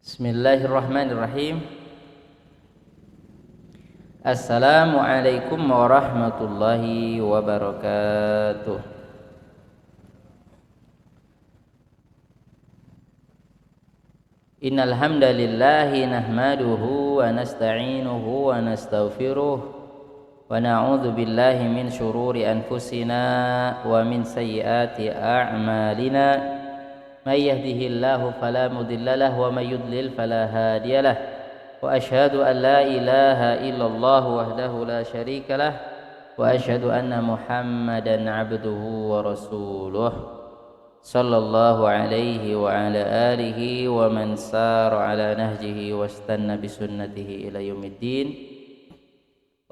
Bismillahirrahmanirrahim. Assalamualaikum warahmatullahi wabarakatuh. Innal hamdalillahi nahmaduhu wa nasta'inuhu wa nastaghfiruh wa na'udzu billahi min shururi anfusina wa min sayyiati a'malina. May yahdihillahu fala mudilla lahu wa may yudlil fala hadiya lahu. Wa asyhadu an la ilaha illallah wahdahu la syarika lah wa asyhadu anna Muhammadan abduhu wa rasuluh sallallahu alaihi wa ala alihi wa man sara ala nahjihi wastanna bi sunnatihi ila yaumiddin.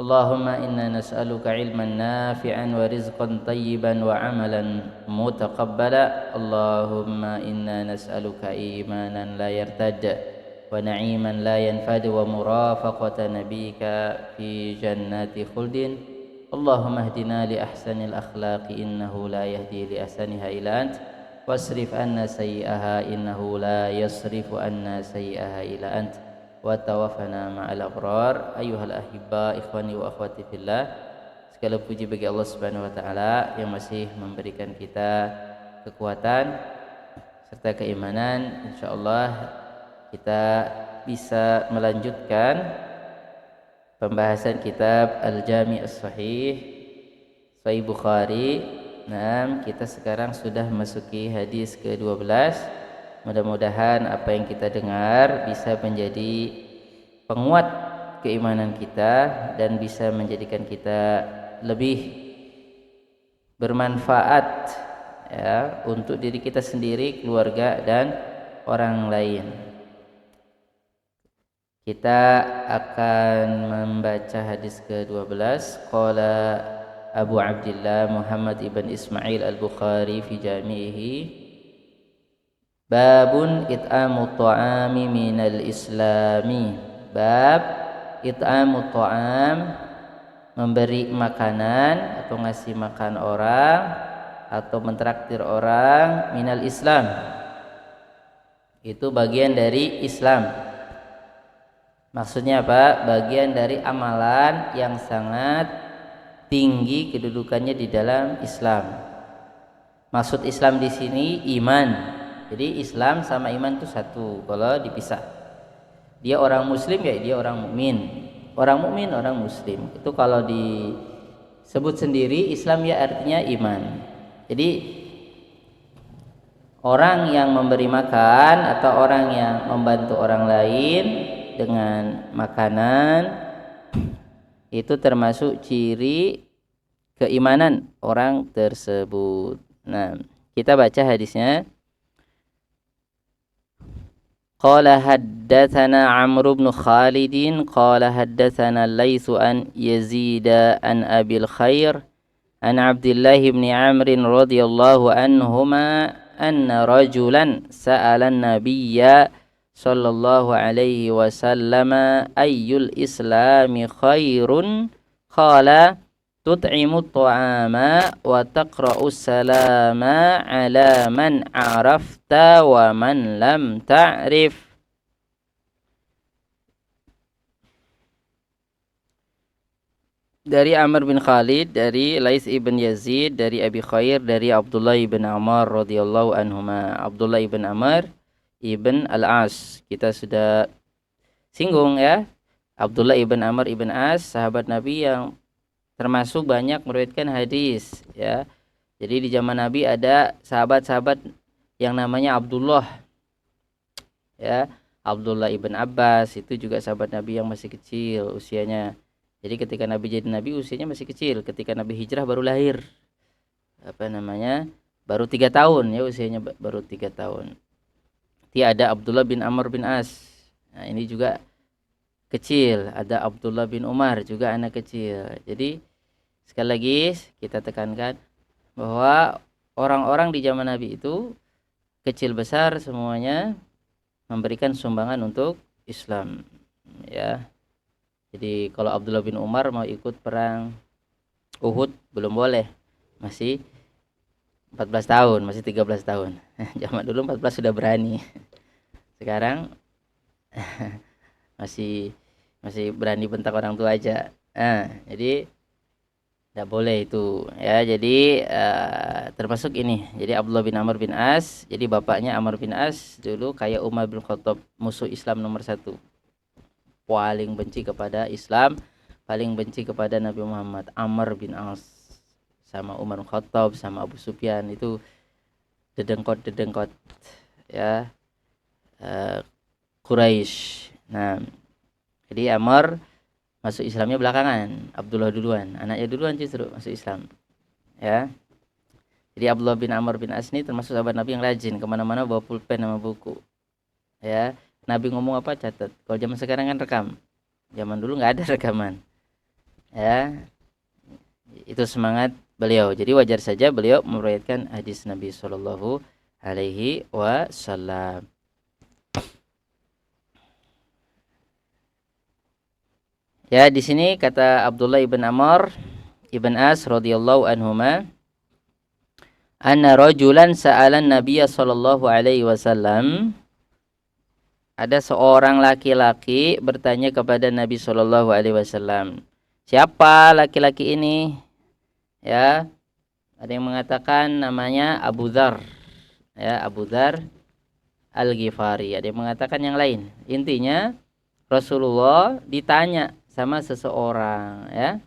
Allahumma inna nas'aluka ilman nafi'an wa rizqan tayyiban wa amalan mutaqabbala. Allahumma inna nas'aluka imanan la yartadda wa na'iman la yanfad wa murafaqata nabiyyika fi jannati khuldin. Allahumma hdina li ahsanil akhlaqi innahu la yahdi li ahsaniha illa ant wasrif anna sayyi'aha innahu la yasrifu anna sayyi'aha illa ant wa tawaffana ma'al abrar. Ayyuhal ahibba ikhwani wa akhwati fillah, segala puji bagi Allah Subhanahu wa taala yang masih memberikan kita kekuatan serta keimanan. Insyaallah kita bisa melanjutkan pembahasan kitab Al-Jami' As-Sahih Sahih Bukhari. Nah, kita sekarang sudah memasuki hadis ke-12. Mudah-mudahan apa yang kita dengar bisa menjadi penguat keimanan kita dan bisa menjadikan kita lebih bermanfaat ya untuk diri kita sendiri, keluarga dan orang lain. Kita akan membaca hadis ke-12. Qala Abu Abdillah Muhammad ibn Ismail Al-Bukhari fi jami'ihi, babun it'amut ta'ami minal islami. Bab it'amut ta'am, memberi makanan atau ngasih makan orang atau mentraktir orang, minal islam, itu bagian dari Islam. Maksudnya apa? Bagian dari amalan yang sangat tinggi kedudukannya di dalam Islam. Maksud Islam di sini iman. Jadi Islam sama iman itu satu. Kalau dipisah, dia orang muslim ya dia orang mukmin. Orang mukmin orang muslim. Itu kalau disebut sendiri Islam ya artinya iman. Jadi orang yang memberi makan atau orang yang membantu orang lain dengan makanan itu termasuk ciri keimanan orang tersebut. Nah, kita baca hadisnya. Qala haddatsana Amr bin Khalid qala haddatsana Laits an Yazid an Abil Khair an Abdullah bin Amr radhiyallahu anhuma anna rajulan sa'ala an-nabiyya sallallahu alaihi wasallam ayyul islami khairun qala tut'imu ta'ama wa taqra'u salama ala man arafta wa man lam ta'rif. Dari Amr bin Khalid, dari Laits ibn Yazid, dari Abi Khair, dari Abdullah ibn Amr radhiyallahu anhuma. Abdullah ibn Amr ibn Al-As kita sudah singgung ya. Abdullah ibn Amr ibn As, sahabat Nabi yang termasuk banyak meriwayatkan hadis ya. Jadi di zaman Nabi ada sahabat-sahabat yang namanya Abdullah ya. Abdullah ibn Abbas itu juga sahabat Nabi yang masih kecil usianya. Jadi ketika Nabi jadi Nabi usianya masih kecil. Ketika Nabi hijrah baru lahir baru 3 tahun ya, usianya baru 3 tahun. Dia ada Abdullah bin Amr bin As. Nah, ini juga kecil. Ada Abdullah bin Umar juga anak kecil. Jadi sekali lagi kita tekankan bahwa orang-orang di zaman Nabi itu kecil besar semuanya memberikan sumbangan untuk Islam ya. Jadi kalau Abdullah bin Umar mau ikut perang Uhud belum boleh, masih 14 tahun, masih 13 tahun. Zaman dulu 14 sudah berani. Sekarang masih masih berani bentak orang tua aja. Jadi tidak boleh itu ya. Jadi termasuk ini. Jadi Abdullah bin Amr bin As. Jadi bapaknya Amr bin As dulu kayak Umar bin Khattab, musuh Islam nomor satu. Paling benci kepada Islam, paling benci kepada Nabi Muhammad. Amr bin As sama Umar bin Khattab sama Abu Sufyan itu dedengkot ya, Quraisy. Nah, jadi Amr masuk Islamnya belakangan, Abdullah duluan, anaknya duluan justru masuk Islam ya. Jadi Abdullah bin Amr bin As ini termasuk sahabat Nabi yang rajin, kemana-mana bawa pulpen sama buku ya. Nabi ngomong apa catat. Kalau zaman sekarang kan rekam, zaman dulu nggak ada rekaman ya. Itu semangat beliau. Jadi wajar saja beliau meriwayatkan hadis Nabi Shallallahu Alaihi Wasallam. Ya, di sini kata Abdullah ibn Amr ibn As radhiyallahu anhuma, anna rajulan sa'alan Nabiya sallallahu alaihi wasallam, ada seorang laki-laki bertanya kepada Nabi sallallahu alaihi wasallam. Siapa laki-laki ini? Ya, ada yang mengatakan namanya Abu Dzar. Ya, Abu Dzar Al-Ghifari. Ada yang mengatakan yang lain. Intinya Rasulullah ditanya sama seseorang ya.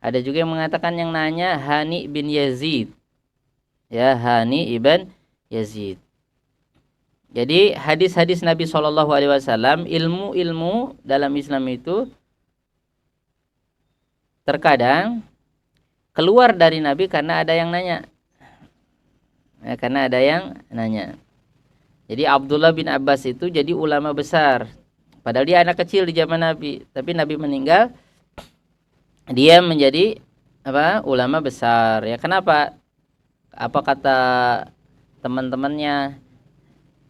Ada juga yang mengatakan yang nanya Hani bin Yazid. Ya, Hani ibn Yazid. Jadi hadis-hadis Nabi Shallallahu Alaihi Wasallam, ilmu-ilmu dalam Islam itu terkadang keluar dari Nabi karena ada yang nanya. Ya, karena ada yang nanya. Jadi Abdullah bin Abbas itu jadi ulama besar. Padahal dia anak kecil di zaman Nabi, tapi Nabi meninggal, dia menjadi ulama besar. Ya kenapa? Apa kata teman-temannya?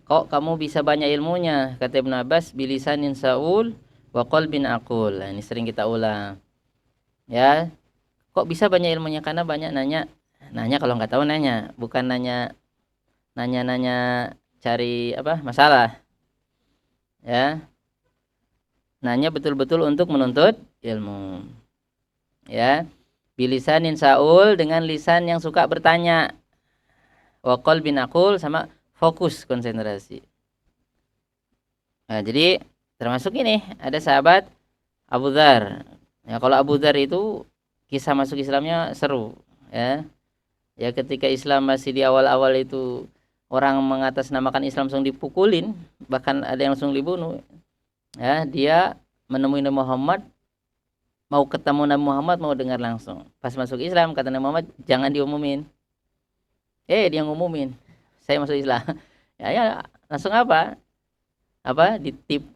Kok kamu bisa banyak ilmunya? Kata Ibnu Abbas, bilisanin saul wa qalbin aqul. Nah, ini sering kita ulang. Ya, kok bisa banyak ilmunya? Karena banyak nanya. Nanya kalau nggak tahu nanya, bukan nanya cari masalah. Ya. Nanya betul-betul untuk menuntut ilmu. Ya. Bilisanin saul, dengan lisan yang suka bertanya. Wa qalbin aqul, sama fokus konsentrasi. Nah, jadi termasuk ini ada sahabat Abu Dzar. Ya, kalau Abu Dzar itu kisah masuk Islamnya seru ya. Ya ketika Islam masih di awal-awal itu orang mengatasnamakan Islam langsung dipukulin, bahkan ada yang langsung dibunuh. Ya, dia menemui Nabi Muhammad, mau ketemu Nabi Muhammad, mau dengar langsung. Pas masuk Islam kata Nabi Muhammad, jangan diumumin. Dia ngumumin, saya masuk Islam. Ya langsung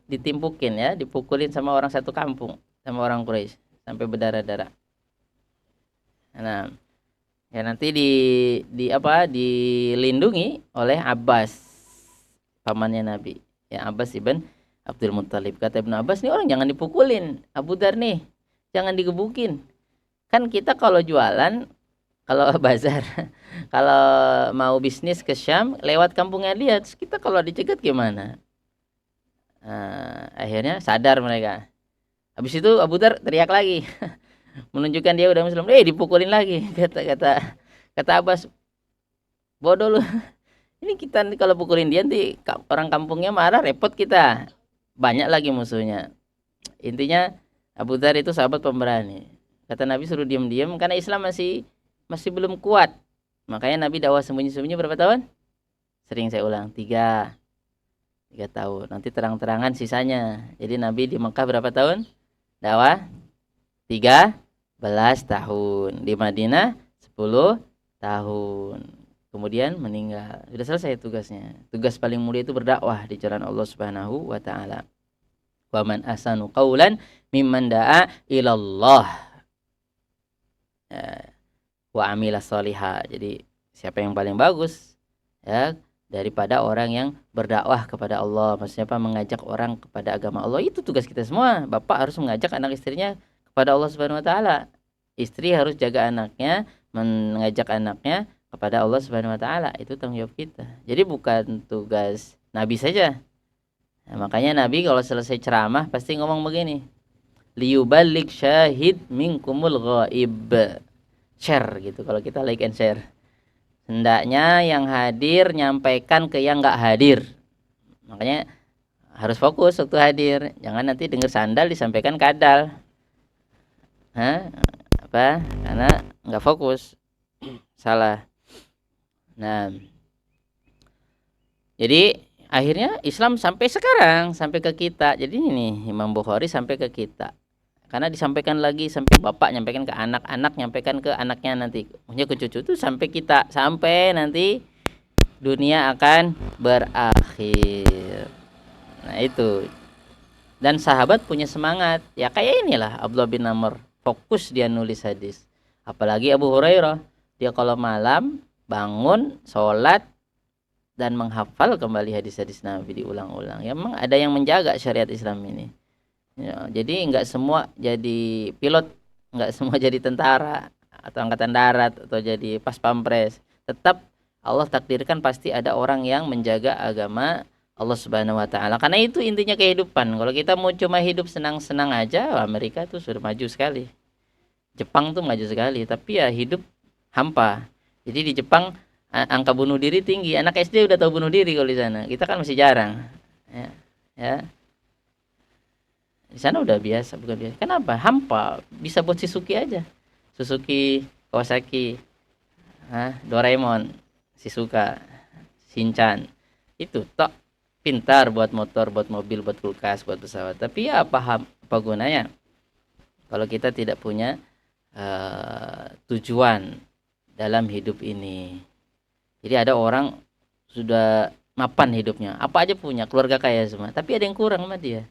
ditimpukin ya, dipukulin sama orang satu kampung, sama orang Quraisy sampai berdarah-darah. Nah, ya nanti dilindungi oleh Abbas, pamannya Nabi. Ya, Abbas ibn Abdul Muttalib. Kata Ibnu Abbas, nih orang jangan dipukulin, Abu Dzar nih jangan digebukin. Kan kita kalau jualan, kalau bazar, kalau mau bisnis ke Syam lewat kampungnya dia, terus kita kalau dicegat gimana? Akhirnya sadar mereka. Habis itu Abu Dzar teriak lagi menunjukkan dia udah Muslim. Dipukulin lagi. Kata Abbas, bodoh lu. Ini kita kalau pukulin dia nanti orang kampungnya marah, repot kita. Banyak lagi musuhnya. Intinya Abu Dzar itu sahabat pemberani. Kata Nabi suruh diam-diam karena Islam masih belum kuat. Makanya Nabi dakwah sembunyi-sembunyi berapa tahun? Sering saya ulang, 3 tahun. Nanti terang-terangan sisanya. Jadi Nabi di Mekah berapa tahun? Dakwah 13 tahun. Di Madinah 10 tahun. Kemudian meninggal. Sudah selesai tugasnya. Tugas paling mulia itu berdakwah di jalan Allah Subhanahu wa taala. Wa man ahsanu qaulan mimman da'a ilallah wa amila sholiha. Jadi siapa yang paling bagus ya daripada orang yang berdakwah kepada Allah. Maksudnya mengajak orang kepada agama Allah. Itu tugas kita semua. Bapak harus mengajak anak istrinya kepada Allah Subhanahu wa taala. Istri harus jaga anaknya, mengajak anaknya kepada Allah Subhanahu wa taala. Itu tanggung jawab kita. Jadi bukan tugas Nabi saja. Nah, makanya Nabi kalau selesai ceramah pasti ngomong begini, liyuballigh syahid minkumul ghaib. Share gitu kalau kita like and share. Hendaknya yang hadir nyampaikan ke yang nggak hadir. Makanya harus fokus waktu hadir. Jangan nanti dengar sandal disampaikan kadal. Hah? Apa? Karena nggak fokus. Salah. Nah, jadi akhirnya Islam sampai sekarang, sampai ke kita. Jadi ini Imam Bukhari sampai ke kita. Karena disampaikan lagi sampai bapak nyampaikan ke anak-anak, nyampaikan ke anaknya nanti, punya ke cucu itu sampai kita, sampai nanti dunia akan berakhir. Nah itu. Dan sahabat punya semangat. Ya kayak inilah Abdullah bin Amr, fokus dia nulis hadis. Apalagi Abu Hurairah, dia kalau malam bangun, sholat, dan menghafal kembali hadis-hadis Nabi diulang-ulang. Ya memang ada yang menjaga syariat Islam ini. Ya, jadi nggak semua jadi pilot, nggak semua jadi tentara atau angkatan darat atau jadi pas pampres. Tetap Allah takdirkan pasti ada orang yang menjaga agama Allah Subhanahu wa taala. Karena itu intinya kehidupan. Kalau kita mau cuma hidup senang-senang aja, Amerika tuh sudah maju sekali. Jepang tuh maju sekali, tapi ya hidup hampa. Jadi di Jepang angka bunuh diri tinggi. Anak SD udah tahu bunuh diri kalau di sana. Kita kan masih jarang. Ya. Ya. Di sana udah biasa, bukan biasa. Kenapa? Hampa. Bisa buat Suzuki aja. Suzuki, Kawasaki, Doraemon, Shizuka, Shinchan. Itu tok pintar buat motor, buat mobil, buat kulkas, buat pesawat. Tapi ya apa gunanya kalau kita tidak punya tujuan dalam hidup ini. Jadi ada orang sudah mapan hidupnya, apa aja punya, keluarga kaya semua, tapi ada yang kurang sama dia.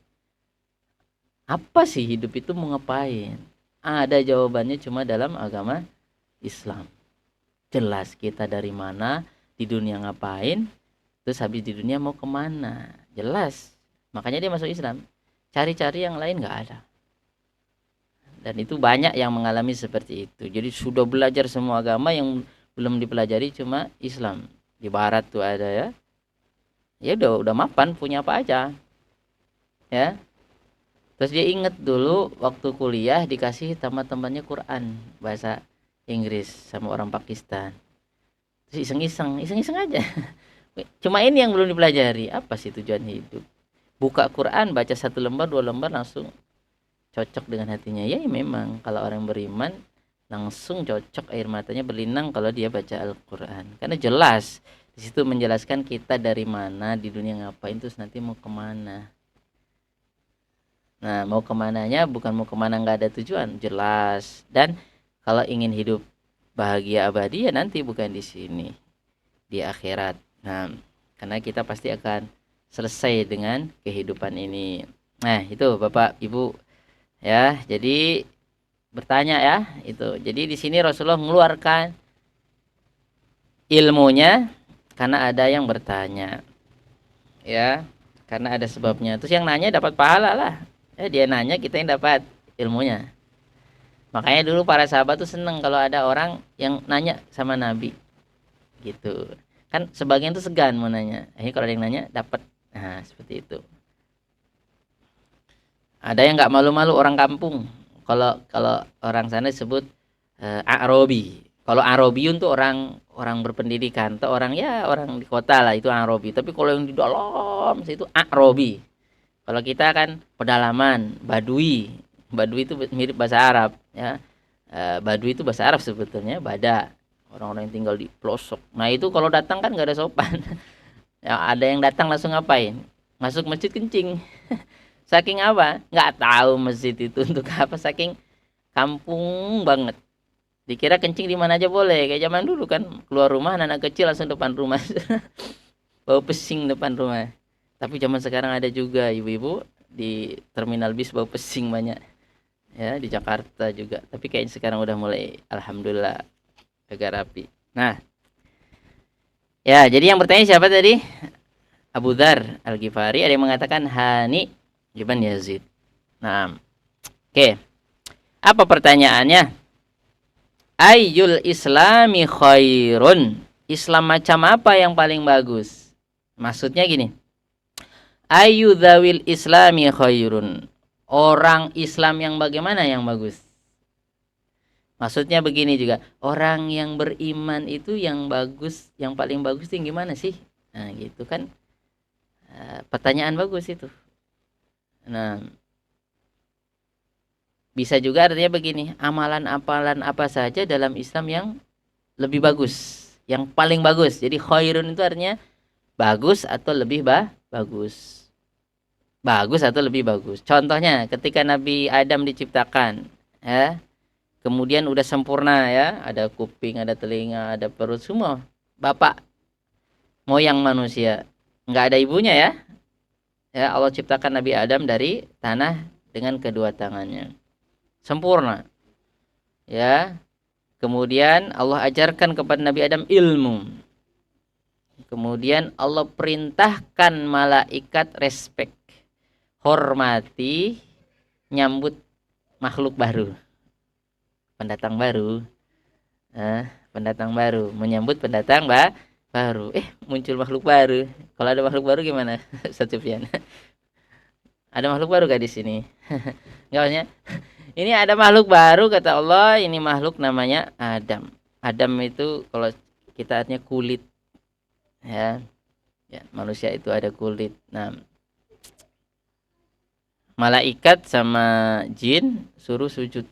Apa sih hidup itu mau ngapain? Ada jawabannya cuma dalam agama Islam. Jelas kita dari mana, di dunia ngapain, terus habis di dunia mau kemana. Jelas. Makanya dia masuk Islam. Cari-cari yang lain nggak ada. Dan itu banyak yang mengalami seperti itu. Jadi sudah belajar semua agama, yang belum dipelajari cuma Islam. Di barat tuh ada ya. Ya udah mapan, punya apa aja. Ya. Terus dia inget dulu waktu kuliah dikasih teman-temannya Quran bahasa Inggris sama orang Pakistan. Terus iseng-iseng aja. Cuma ini yang belum dipelajari. Apa sih tujuan hidup? Buka Quran, baca 1 lembar, 2 lembar langsung cocok dengan hatinya. Ya memang kalau orang beriman langsung cocok, air matanya berlinang kalau dia baca Al-Quran. Karena jelas di situ menjelaskan kita dari mana, di dunia ngapain, terus nanti mau kemana. Nah, mau kemananya bukan mau kemana nggak ada tujuan, jelas. Dan kalau ingin hidup bahagia abadi ya nanti bukan di sini, di akhirat. Nah, karena kita pasti akan selesai dengan kehidupan ini. Nah, itu Bapak Ibu ya. Jadi bertanya ya, itu. Jadi di sini Rasulullah mengeluarkan ilmunya karena ada yang bertanya. Ya, karena ada sebabnya. Terus yang nanya dapat pahala lah. Dia nanya, kita yang dapat ilmunya. Makanya dulu para sahabat tuh seneng kalau ada orang yang nanya sama Nabi gitu. Kan sebagian tuh segan mau nanya. Kalau ada yang nanya dapat. Nah, seperti itu. Ada yang nggak malu-malu, orang kampung. Kalau orang sana disebut Arabi. Kalau Arabiun tuh orang berpendidikan, atau orang di kota lah, itu Arabi. Tapi kalau yang di dalam itu Arabi. Kalau kita kan pedalaman, Badui. Badui itu mirip bahasa Arab ya. Badui itu bahasa Arab sebetulnya, Bada. Orang-orang yang tinggal di pelosok. Nah, itu kalau datang kan nggak ada sopan. Ya, ada yang datang langsung ngapain? Masuk masjid kencing. Saking apa? Nggak tahu masjid itu untuk apa, saking kampung banget. Dikira kencing di mana aja boleh, kayak zaman dulu kan, keluar rumah anak kecil langsung depan rumah. Bau pesing depan rumah. Tapi zaman sekarang ada juga ibu-ibu di terminal bis bau pesing banyak. Ya, di Jakarta juga. Tapi kayaknya sekarang udah mulai alhamdulillah agak rapi. Nah. Ya, jadi yang bertanya siapa tadi? Abu Dzar Al-Ghifari. Ada yang mengatakan Hani bin Yazid. Nah. Oke. Apa pertanyaannya? Ayyul islami khairun? Islam macam apa yang paling bagus? Maksudnya gini. Ayu dzawil islami khairun. Orang Islam yang bagaimana yang bagus? Maksudnya begini juga, orang yang beriman itu yang bagus, yang paling bagus itu yang gimana sih? Nah, gitu kan. Pertanyaan bagus itu. Nah, bisa juga artinya begini, amalan-amalan apa saja dalam Islam yang lebih bagus, yang paling bagus. Jadi khairun itu artinya bagus atau lebih bagus. Bagus atau lebih bagus. Contohnya ketika Nabi Adam diciptakan, ya, kemudian udah sempurna ya, ada kuping, ada telinga, ada perut semua. Bapak moyang manusia, nggak ada ibunya ya. Ya, Allah ciptakan Nabi Adam dari tanah dengan kedua tangannya. Sempurna. Ya. Kemudian Allah ajarkan kepada Nabi Adam ilmu. Kemudian Allah perintahkan malaikat respect, hormati, nyambut makhluk baru, pendatang baru, pendatang baru, menyambut pendatang baru. Muncul makhluk baru. Kalau ada makhluk baru gimana, Ustaz Sufyan? Ada makhluk baru gak di sini? Enggak, maksudnya ini ada makhluk baru kata Allah, ini makhluk namanya Adam. Adam itu kalau kita artinya kulit. Ya. Ya, manusia itu ada kulit. Nah, malaikat sama jin suruh sujud.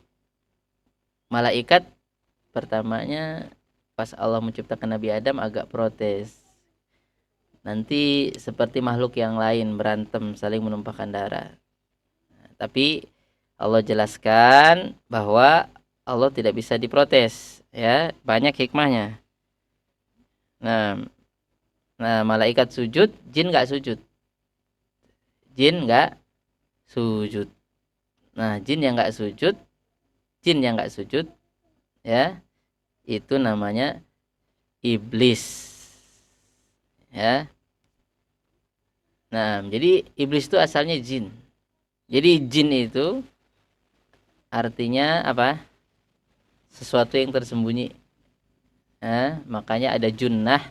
Malaikat pertamanya pas Allah menciptakan Nabi Adam agak protes. Nanti seperti makhluk yang lain berantem saling menumpahkan darah. Nah, tapi Allah jelaskan bahwa Allah tidak bisa diprotes, ya, banyak hikmahnya. Nah, malaikat sujud, jin nggak sujud. Jin nggak sujud. Nah, jin yang nggak sujud, ya, itu namanya iblis. Ya. Nah, jadi iblis itu asalnya jin. Jadi jin itu artinya apa? Sesuatu yang tersembunyi. Makanya ada junnah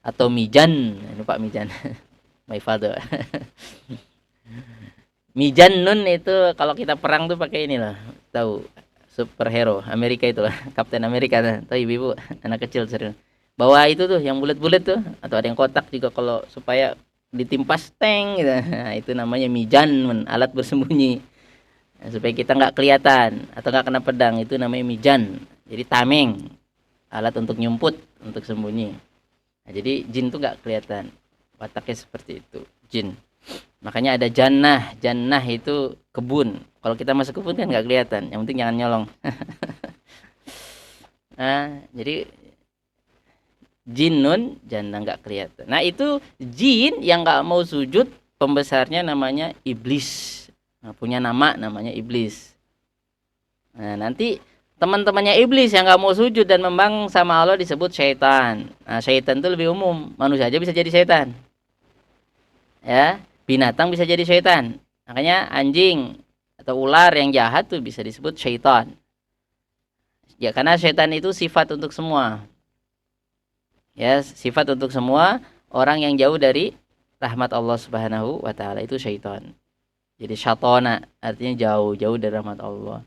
atau mijan. Ini Pak Mijan. My father. Mijan nun itu kalau kita perang tuh pakai inilah. Tahu superhero Amerika itulah, Kapten Amerika. Tahu ibu-ibu, anak kecil sering bawa itu tuh yang bulat-bulat tuh, atau ada yang kotak juga kalau supaya ditimpas tank gitu. Nah, itu namanya mijan, alat bersembunyi. Nah, supaya kita nggak kelihatan atau nggak kena pedang, itu namanya mijan. Jadi tameng, alat untuk nyumput, untuk sembunyi. Nah, jadi jin tuh nggak kelihatan, wataknya seperti itu, jin. Makanya ada jannah. Jannah itu kebun. Kalau kita masuk kebun kan nggak kelihatan. Yang penting jangan nyolong. Nah, jadi jinnun, jannah nggak kelihatan. Nah, itu jin yang nggak mau sujud, pembesarnya namanya iblis. Nah, punya nama namanya iblis. Nah, nanti teman-temannya iblis yang nggak mau sujud dan membangkang sama Allah disebut syaitan. Nah, syaitan itu lebih umum. Manusia aja bisa jadi syaitan. Ya, binatang bisa jadi syaitan. Makanya anjing atau ular yang jahat tuh bisa disebut syaitan. Ya, karena syaitan itu sifat untuk semua. Ya, sifat untuk semua orang yang jauh dari rahmat Allah Subhanahu wa taala itu syaitan. Jadi syatona artinya jauh dari rahmat Allah.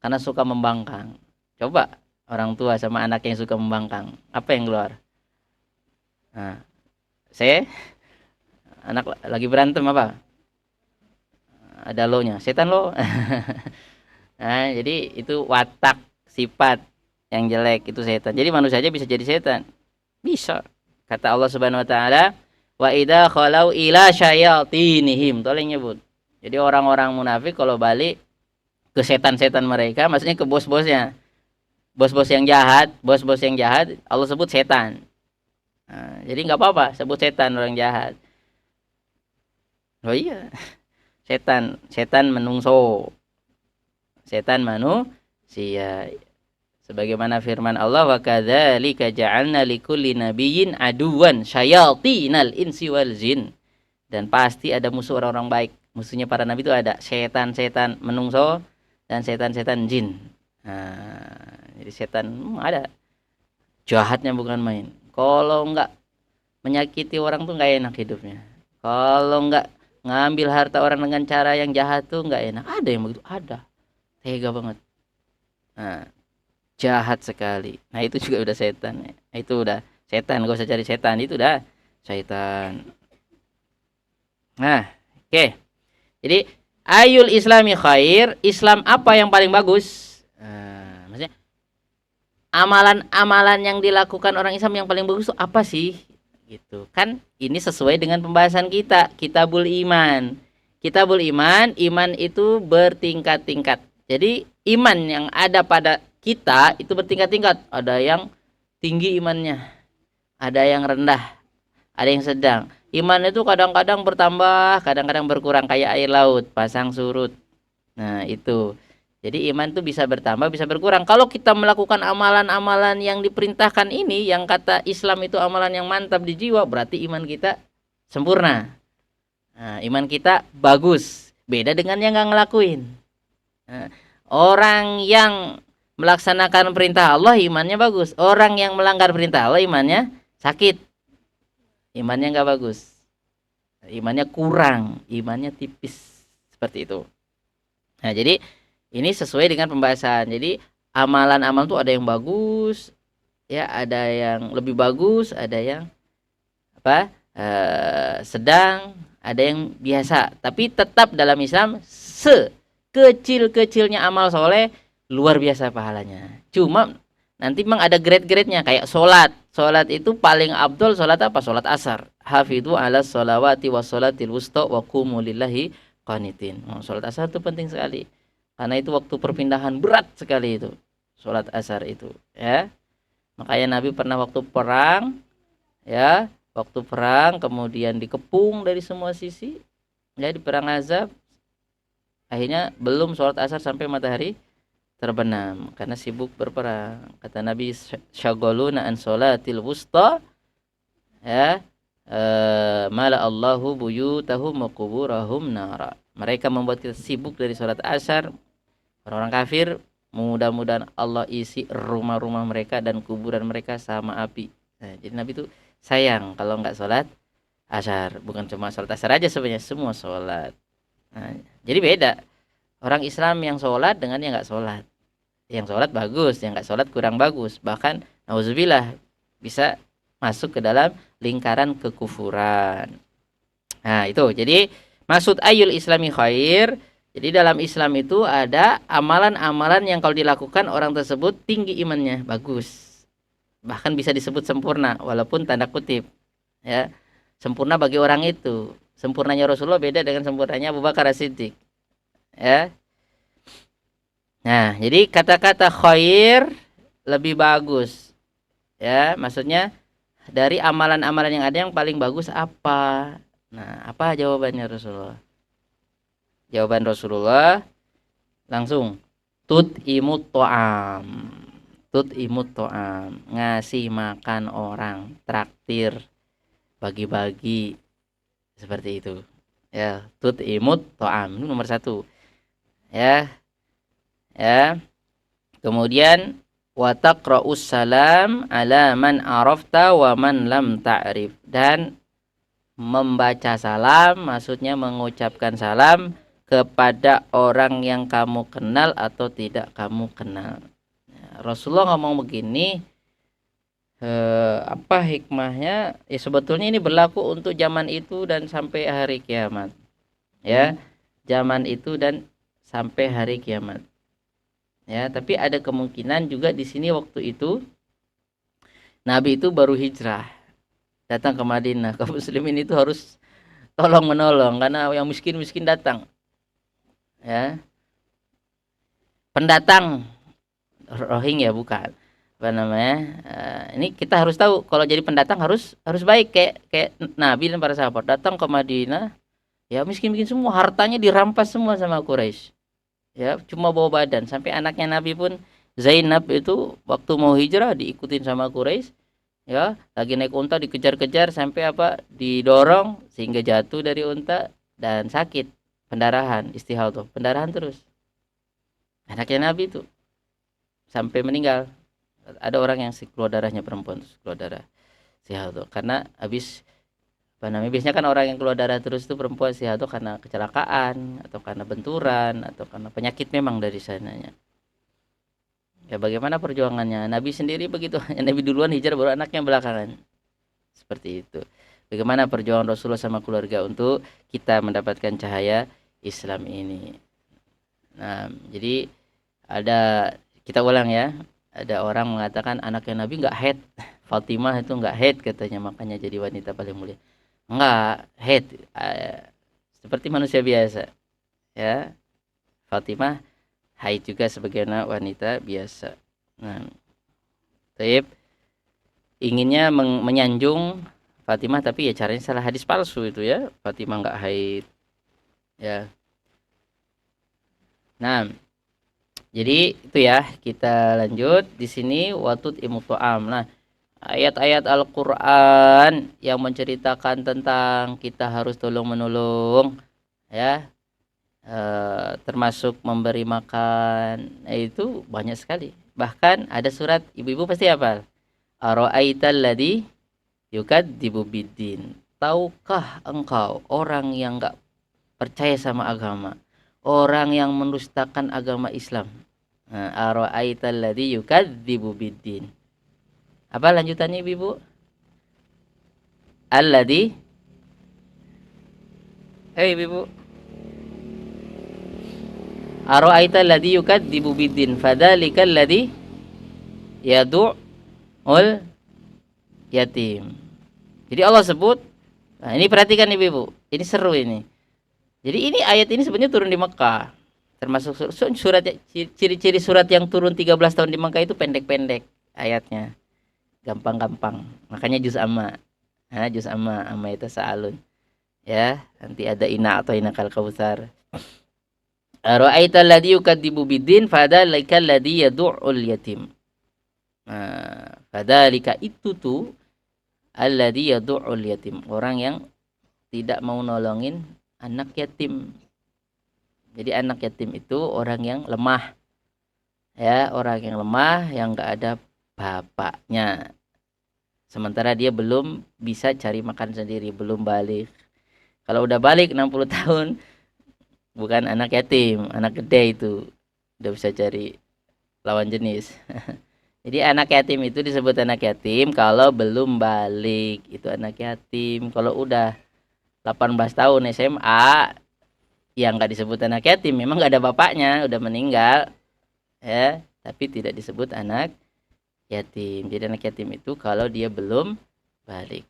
Karena suka membangkang. Coba orang tua sama anak yang suka membangkang, apa yang keluar? Nah, saya anak lagi berantem apa? Ada lo-nya, setan lo. Nah, jadi itu watak sifat yang jelek itu setan. Jadi manusia aja bisa jadi setan. Bisa. Kata Allah Subhanahu wa taala, "Wa idza khalau ila syayatinihim." Tolong nyebut. Jadi orang-orang munafik kalau balik ke setan-setan mereka, maksudnya ke bos-bosnya. Bos-bos yang jahat, Allah sebut setan. Nah, jadi nggak apa-apa sebut setan orang jahat. Oh iya. Setan menungso. Setan manusia. Sebagaimana firman Allah, wa kadzalika ja'alna likulli nabiyyin aduwan syayatinal insi wal jin. Dan pasti ada musuh orang-orang baik. Musuhnya para nabi itu ada setan-setan menungso dan setan-setan jin. Nah, jadi setan ada. Jahatnya bukan main. Kalau enggak menyakiti orang tuh enggak enak hidupnya. Kalau enggak ngambil harta orang dengan cara yang jahat tuh nggak enak. Ada yang begitu, ada. Tega banget. Nah, jahat sekali. Nah, itu juga udah setan. Nah, itu udah setan, gak usah cari setan, itu udah setan. Nah, oke. Jadi ayul islami khair, Islam apa yang paling bagus? Maksudnya amalan-amalan yang dilakukan orang Islam yang paling bagus itu apa sih? Gitu. Kan ini sesuai dengan pembahasan kita, Kitabul Iman. Kitabul Iman, iman itu bertingkat-tingkat. Jadi iman yang ada pada kita itu bertingkat-tingkat. Ada yang tinggi imannya, ada yang rendah, ada yang sedang. Iman itu kadang-kadang bertambah, kadang-kadang berkurang kayak air laut, pasang surut. Nah, itu. Jadi iman itu bisa bertambah, bisa berkurang. Kalau kita melakukan amalan-amalan yang diperintahkan ini, yang kata Islam itu amalan yang mantap di jiwa, berarti iman kita sempurna. Nah, iman kita bagus. Beda dengan yang nggak ngelakuin. Nah, orang yang melaksanakan perintah Allah, imannya bagus. Orang yang melanggar perintah Allah, imannya sakit. Imannya nggak bagus. Imannya kurang, imannya tipis. Seperti itu. Nah, jadi ini sesuai dengan pembahasan. Jadi amalan-amalan tuh ada yang bagus, ya, ada yang lebih bagus, ada yang apa? Sedang, ada yang biasa. Tapi tetap dalam Islam sekecil-kecilnya amal soleh luar biasa pahalanya. Cuma nanti memang ada grade-grade-nya kayak sholat. Sholat itu paling abdul sholat apa? Sholat asar. Hafidhu ala sholawati wa sholatil wusta wa qumu lillahi qanitin. Sholat asar itu penting sekali. Karena itu waktu perpindahan berat sekali itu. Sholat asar itu. Ya. Makanya Nabi pernah waktu perang. Ya. Waktu perang kemudian dikepung dari semua sisi. Ya, di perang Azab. Akhirnya belum sholat asar sampai matahari terbenam. Karena sibuk berperang. Kata Nabi, syagoluna an sholatil wusta. Ya. Mala Allahu buyutahum wa kuburahum nara. Mereka membuat kita sibuk dari sholat asar. Orang-orang kafir, mudah-mudahan Allah isi rumah-rumah mereka dan kuburan mereka sama api. Nah, jadi Nabi itu sayang kalau nggak sholat asar. Bukan cuma sholat asar aja sebenarnya, semua sholat. Nah, jadi beda. Orang Islam yang sholat dengan yang nggak sholat. Yang sholat bagus, yang nggak sholat kurang bagus. Bahkan, nauzubillah, bisa masuk ke dalam lingkaran kekufuran. Nah, itu. Jadi maksud ayul islami khair, jadi dalam Islam itu ada amalan-amalan yang kalau dilakukan orang tersebut tinggi imannya, bagus. Bahkan bisa disebut sempurna walaupun tanda kutip. Ya. Sempurna bagi orang itu. Sempurnanya Rasulullah beda dengan sempurnanya Abu Bakar As-Siddiq. Ya. Nah, jadi kata-kata khair lebih bagus. Ya, maksudnya dari amalan-amalan yang ada yang paling bagus apa? Nah, apa jawabannya Rasulullah? Jawaban Rasulullah langsung imut to'am. Imut to'am, ngasih makan orang, traktir, bagi-bagi, seperti itu. Ya, imut to'am itu nomor 1. Ya. Ya. Kemudian wa taqra'us salam ala man arafta wa man lam ta'rif, dan membaca salam maksudnya mengucapkan salam kepada orang yang kamu kenal atau tidak kamu kenal. Rasulullah ngomong begini, apa hikmahnya? Ya sebetulnya ini berlaku untuk zaman itu dan sampai hari kiamat. Ya, zaman itu dan sampai hari kiamat. Ya, tapi ada kemungkinan juga di sini waktu itu Nabi itu baru hijrah, datang ke Madinah. Kaum muslimin itu harus tolong menolong karena yang miskin-miskin datang. Ya. Pendatang Rohingya bukan. Apa namanya? Ini kita harus tahu kalau jadi pendatang harus baik kayak Nabi dan para sahabat datang ke Madinah, ya miskin-miskin semua, hartanya dirampas semua sama Quraisy. Ya, cuma bawa badan. Sampai anaknya Nabi pun Zainab itu waktu mau hijrah diikutin sama Quraisy. Ya, lagi naik unta dikejar-kejar sampai didorong sehingga jatuh dari unta dan sakit, pendarahan, istihadah, pendarahan terus. Anaknya Nabi itu sampai meninggal. Ada orang yang keluar darahnya, perempuan terus keluar darah istihadah karena habis biasanya kan orang yang keluar darah terus itu perempuan sih, atau karena kecelakaan atau karena benturan atau karena penyakit memang dari sananya. Ya bagaimana perjuangannya? Nabi sendiri begitu, Nabi duluan hijrah baru anaknya belakangan. Seperti itu. Bagaimana perjuangan Rasulullah sama keluarga untuk kita mendapatkan cahaya Islam ini. Nah, jadi ada, kita ulang ya. Ada orang mengatakan anaknya Nabi nggak haid. Fatimah itu nggak haid katanya, makanya jadi wanita paling mulia. Enggak, haid. Seperti manusia biasa. Ya, Fatimah haid juga sebagaimana wanita biasa. Nah, taib inginnya menyanjung Fatimah, tapi ya caranya salah, hadis palsu itu ya. Fatimah nggak haid. Ya. Nah, jadi itu ya, kita lanjut di sini watut imutoam. Nah, ayat-ayat Al-Qur'an yang menceritakan tentang kita harus tolong menolong ya, termasuk memberi makan, itu banyak sekali. Bahkan ada surat, ibu-ibu pasti hafal. Ara'aital ladzi yukadzibu biddin. Tahukah engkau orang yang enggak percaya sama agama, orang yang mendustakan agama Islam? Nah, ara'aital ladzi yukadzibu biddin. Apa lanjutannya ibu-ibu? Alladzi, ibu-ibu. Ara'aital ladzi yukadzibu biddin fadzalikal ladzi yad'ul yatim. Jadi Allah sebut, nah ini perhatikan ibu-ibu, ini seru ini. Jadi ini ayat ini sebenarnya turun di Mekah. Termasuk surat, ciri-ciri surat yang turun 13 tahun di Mekah itu pendek-pendek ayatnya. Gampang-gampang. Makanya juz amma. Nah, juz amma itu sa'alun. Ya, nanti ada ina atau inakal kautsar. Ra'aital ladzi yukadzibu biddin fadzalikal ladzi yad'ul yatim. Nah, fadzalika itu tuh alladzi yad'ul yatim, orang yang tidak mau nolongin anak yatim. Jadi anak yatim itu orang yang lemah. Ya, orang yang lemah yang enggak ada bapaknya. Sementara dia belum bisa cari makan sendiri, belum balik. Kalau udah balik 60 tahun bukan anak yatim, anak gede itu. Udah bisa cari lawan jenis. Jadi anak yatim itu disebut anak yatim kalau belum balik, itu anak yatim. Kalau udah 18 tahun SMA, yang nggak disebut anak yatim, memang nggak ada bapaknya, udah meninggal, ya, tapi tidak disebut anak yatim. Jadi anak yatim itu kalau dia belum balik.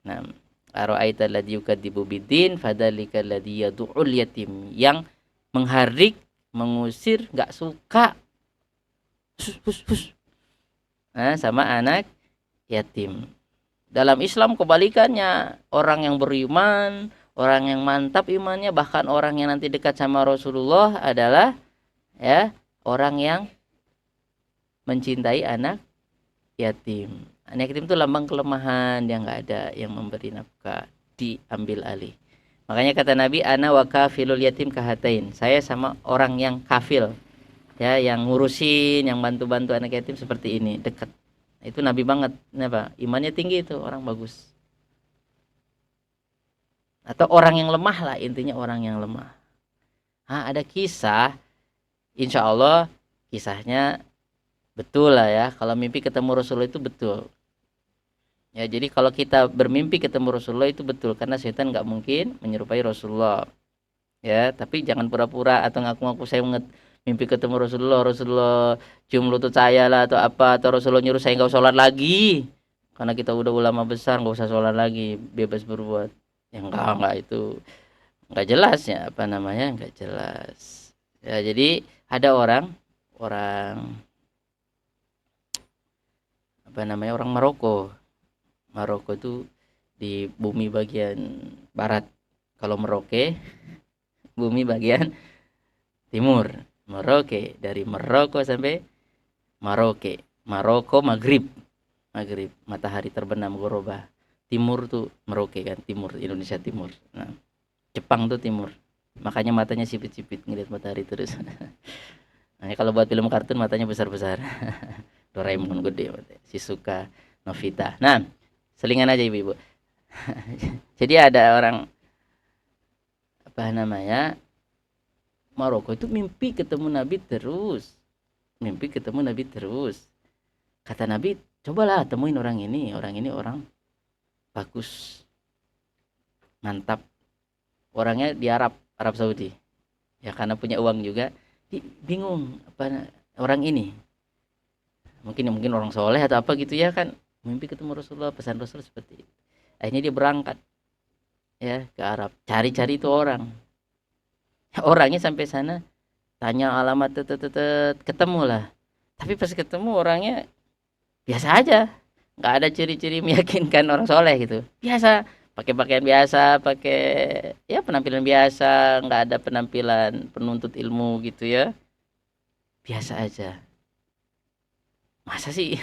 Nah, ara'aital ladzi yukadzibu biddin fadzalikal ladzi yad'ul yatim, yang mengharik, mengusir, nggak suka sama anak yatim. Dalam Islam kebalikannya, orang yang beriman, orang yang mantap imannya, bahkan orang yang nanti dekat sama Rasulullah adalah ya orang yang mencintai anak yatim. Anak yatim itu lambang kelemahan, dia nggak ada yang memberi nafkah, diambil alih. Makanya kata Nabi, ana wa kafilul yatim kahatain. Saya sama orang yang kafil, ya, yang ngurusin, yang bantu-bantu anak yatim seperti ini, dekat. Itu Nabi banget. Kenapa? Imannya tinggi itu, orang bagus. Atau orang yang lemah lah, intinya orang yang lemah. Ada kisah, insya Allah kisahnya betul lah ya. Kalau mimpi ketemu Rasulullah itu betul. Ya, jadi kalau kita bermimpi ketemu Rasulullah itu betul, karena setan nggak mungkin menyerupai Rasulullah. Ya, tapi jangan pura-pura atau ngaku-ngaku saya mimpi ketemu Rasulullah cium lutut saya lah atau apa, atau Rasulullah nyuruh saya nggak sholat lagi karena kita udah ulama besar, nggak usah sholat lagi, bebas berbuat. Ya enggak itu nggak jelas ya, apa namanya, nggak jelas ya. Jadi ada orang apa namanya, orang Maroko itu di bumi bagian barat. Kalau Merauke bumi bagian timur. Merauke, dari Maroko sampai Maroko Maghrib, matahari terbenam Goroba. Timur tuh Merauke kan, timur, Indonesia timur. Nah, Jepang tuh timur, makanya matanya sipit-sipit ngeliat matahari terus. Nah, kalau buat film kartun matanya besar-besar. Doraemon gede, Shizuka, Novita. Nah, selingan aja ibu-ibu. Jadi ada orang apa namanya Maroko itu mimpi ketemu Nabi terus, mimpi ketemu Nabi terus. Kata Nabi, cobalah temuin orang ini orang bagus, mantap. Orangnya di Arab Saudi. Ya karena punya uang juga, bingung apa orang ini. Mungkin orang soleh atau apa gitu ya kan. Mimpi ketemu Rasulullah, pesan Rasul seperti itu. Akhirnya dia berangkat ya ke Arab, cari-cari itu orang. Orangnya sampai sana, tanya alamat, ketemu lah. Tapi pas ketemu orangnya biasa aja, nggak ada ciri-ciri meyakinkan orang soleh gitu. Biasa, pakai pakaian biasa, pakai ya penampilan biasa, nggak ada penampilan penuntut ilmu gitu ya. Biasa aja. Masa sih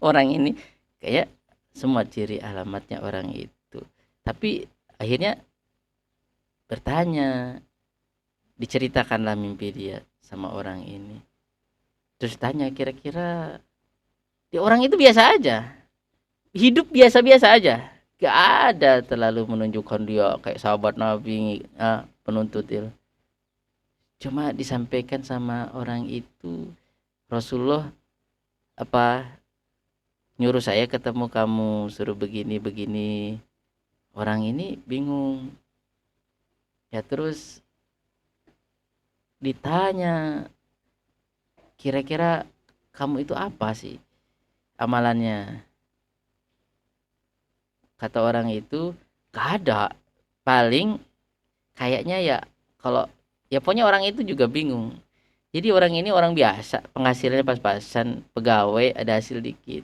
orang ini kayak semua ciri alamatnya orang itu. Tapi akhirnya bertanya, diceritakanlah mimpi dia sama orang ini. Terus tanya kira-kira di orang itu biasa aja, hidup biasa-biasa aja, gak ada terlalu menunjukkan dia kayak sahabat Nabi, penuntut ilmu. Cuma disampaikan sama orang itu, Rasulullah apa nyuruh saya ketemu kamu, suruh begini begini. Orang ini bingung ya, terus ditanya kira-kira kamu itu apa sih amalannya. Kata orang itu gak ada, paling kayaknya ya kalau ya pokoknya orang itu juga bingung. Jadi orang ini orang biasa, penghasilannya pas-pasan, pegawai, ada hasil dikit.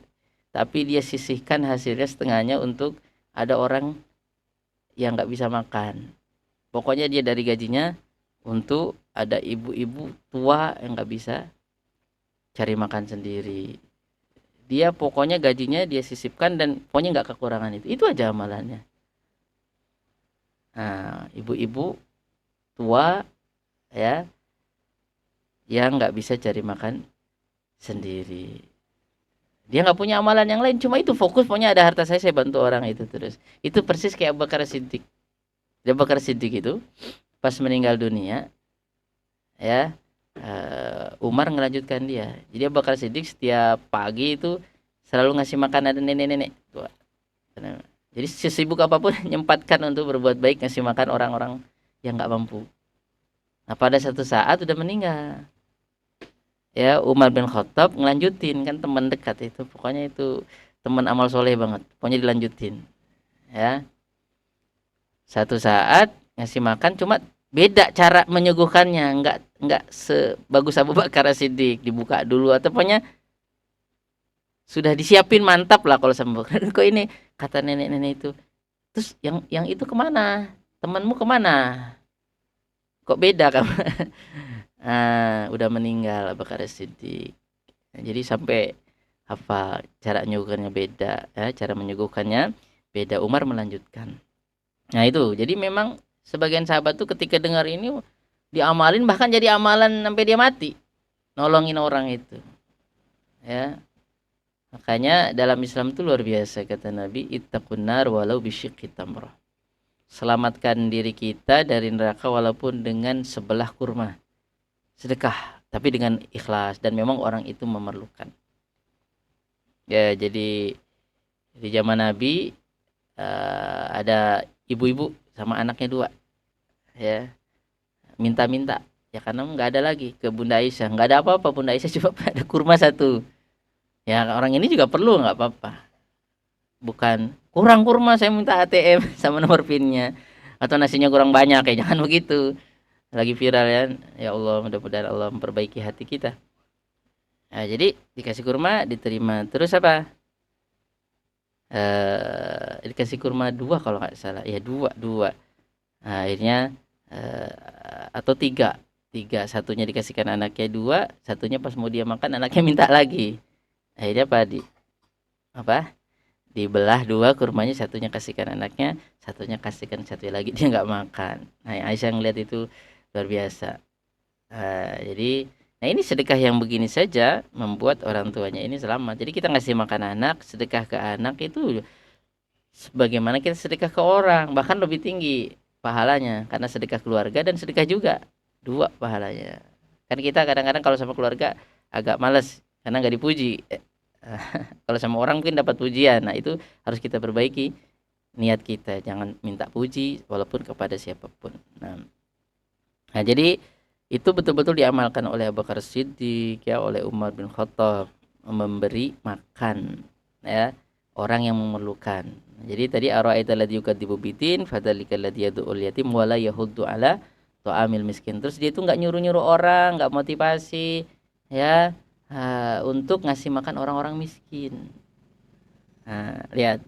Tapi dia sisihkan hasilnya setengahnya untuk ada orang yang nggak bisa makan. Pokoknya dia dari gajinya untuk ada ibu-ibu tua yang nggak bisa cari makan sendiri. Dia pokoknya gajinya dia sisipkan dan pokoknya nggak kekurangan itu. Itu aja amalannya. Nah, ibu-ibu tua ya yang nggak bisa cari makan sendiri. Dia nggak punya amalan yang lain, cuma itu fokus. Pokoknya ada harta saya bantu orang itu terus. Itu persis kayak Abu Bakar Siddiq. Abu Bakar Siddiq itu pas meninggal dunia, ya Umar ngelanjutkan dia. Jadi Abu Bakar Siddiq setiap pagi itu selalu ngasih makan ada nenek-nenek tua. Jadi sesibuk apapun nyempatkan untuk berbuat baik, ngasih makan orang-orang yang nggak mampu. Nah pada satu saat udah meninggal, ya Umar bin Khattab ngelanjutin, kan teman dekat itu, pokoknya itu teman amal soleh banget, pokoknya dilanjutin ya. Satu saat ngasih makan, cuma beda cara menyuguhkannya, nggak sebagus Abu Bakar Siddiq, dibuka dulu atau pokoknya sudah disiapin mantap lah kalau sama Bakar. Kok ini kata nenek-nenek itu, terus yang itu kemana, temanmu kemana, kok beda kamu? Udah meninggal Abu Bakar Siddiq. Nah, jadi sampai apa cara menyuguhkannya beda ya, cara menyuguhkannya beda. Umar melanjutkan. Nah itu, jadi memang sebagian sahabat tuh ketika dengar ini diamalin, bahkan jadi amalan sampai dia mati, nolongin orang itu ya. Makanya dalam Islam itu luar biasa, kata Nabi, ittaqun nar walau bisyiqqi tamrah. Selamatkan diri kita dari neraka walaupun dengan sebelah kurma. Sedekah tapi dengan ikhlas dan memang orang itu memerlukan. Ya, jadi di zaman Nabi ada ibu-ibu sama anaknya dua, ya minta-minta ya karena nggak ada lagi ke Bunda Aisyah, nggak ada apa-apa, Bunda Aisyah cuma ada kurma satu. Ya orang ini juga perlu, nggak apa-apa, bukan kurang kurma saya minta ATM sama nomor pinnya, atau nasinya kurang banyak, ya jangan begitu. Lagi viral ya, ya Allah mudah-mudahan Allah memperbaiki hati kita. Nah, jadi dikasih kurma diterima, terus apa, dikasih kurma dua kalau nggak salah, ya dua dua. Nah, akhirnya atau tiga, satunya dikasihkan anaknya, dua satunya pas mau dia makan anaknya minta lagi. Akhirnya apa, apa dibelah dua kurmanya, satunya kasihkan anaknya, satunya kasihkan satu lagi, dia nggak makan. Nah Aisyah ngeliat itu luar biasa. Jadi nah ini sedekah yang begini saja membuat orang tuanya ini selamat. Jadi kita ngasih makan anak, sedekah ke anak itu sebagaimana kita sedekah ke orang, bahkan lebih tinggi pahalanya karena sedekah keluarga dan sedekah juga, dua pahalanya. Kan kita kadang-kadang kalau sama keluarga agak males karena nggak dipuji. Kalau sama orang mungkin dapat pujian. Nah, itu harus kita perbaiki niat kita, jangan minta puji walaupun kepada siapapun. Nah, jadi itu betul-betul diamalkan oleh Abu Bakar Siddiq, ya, oleh Umar bin Khattab, memberi makan, ya, orang yang memerlukan. Jadi tadi ara'aita alladzi yukadzibu bidin fadzalikal ladzi yad'ul yatim wala yahuddu ala ta'amil miskin. Terus dia itu nggak nyuruh-nyuruh orang, nggak motivasi, ya, untuk ngasih makan orang-orang miskin. Nah, lihat,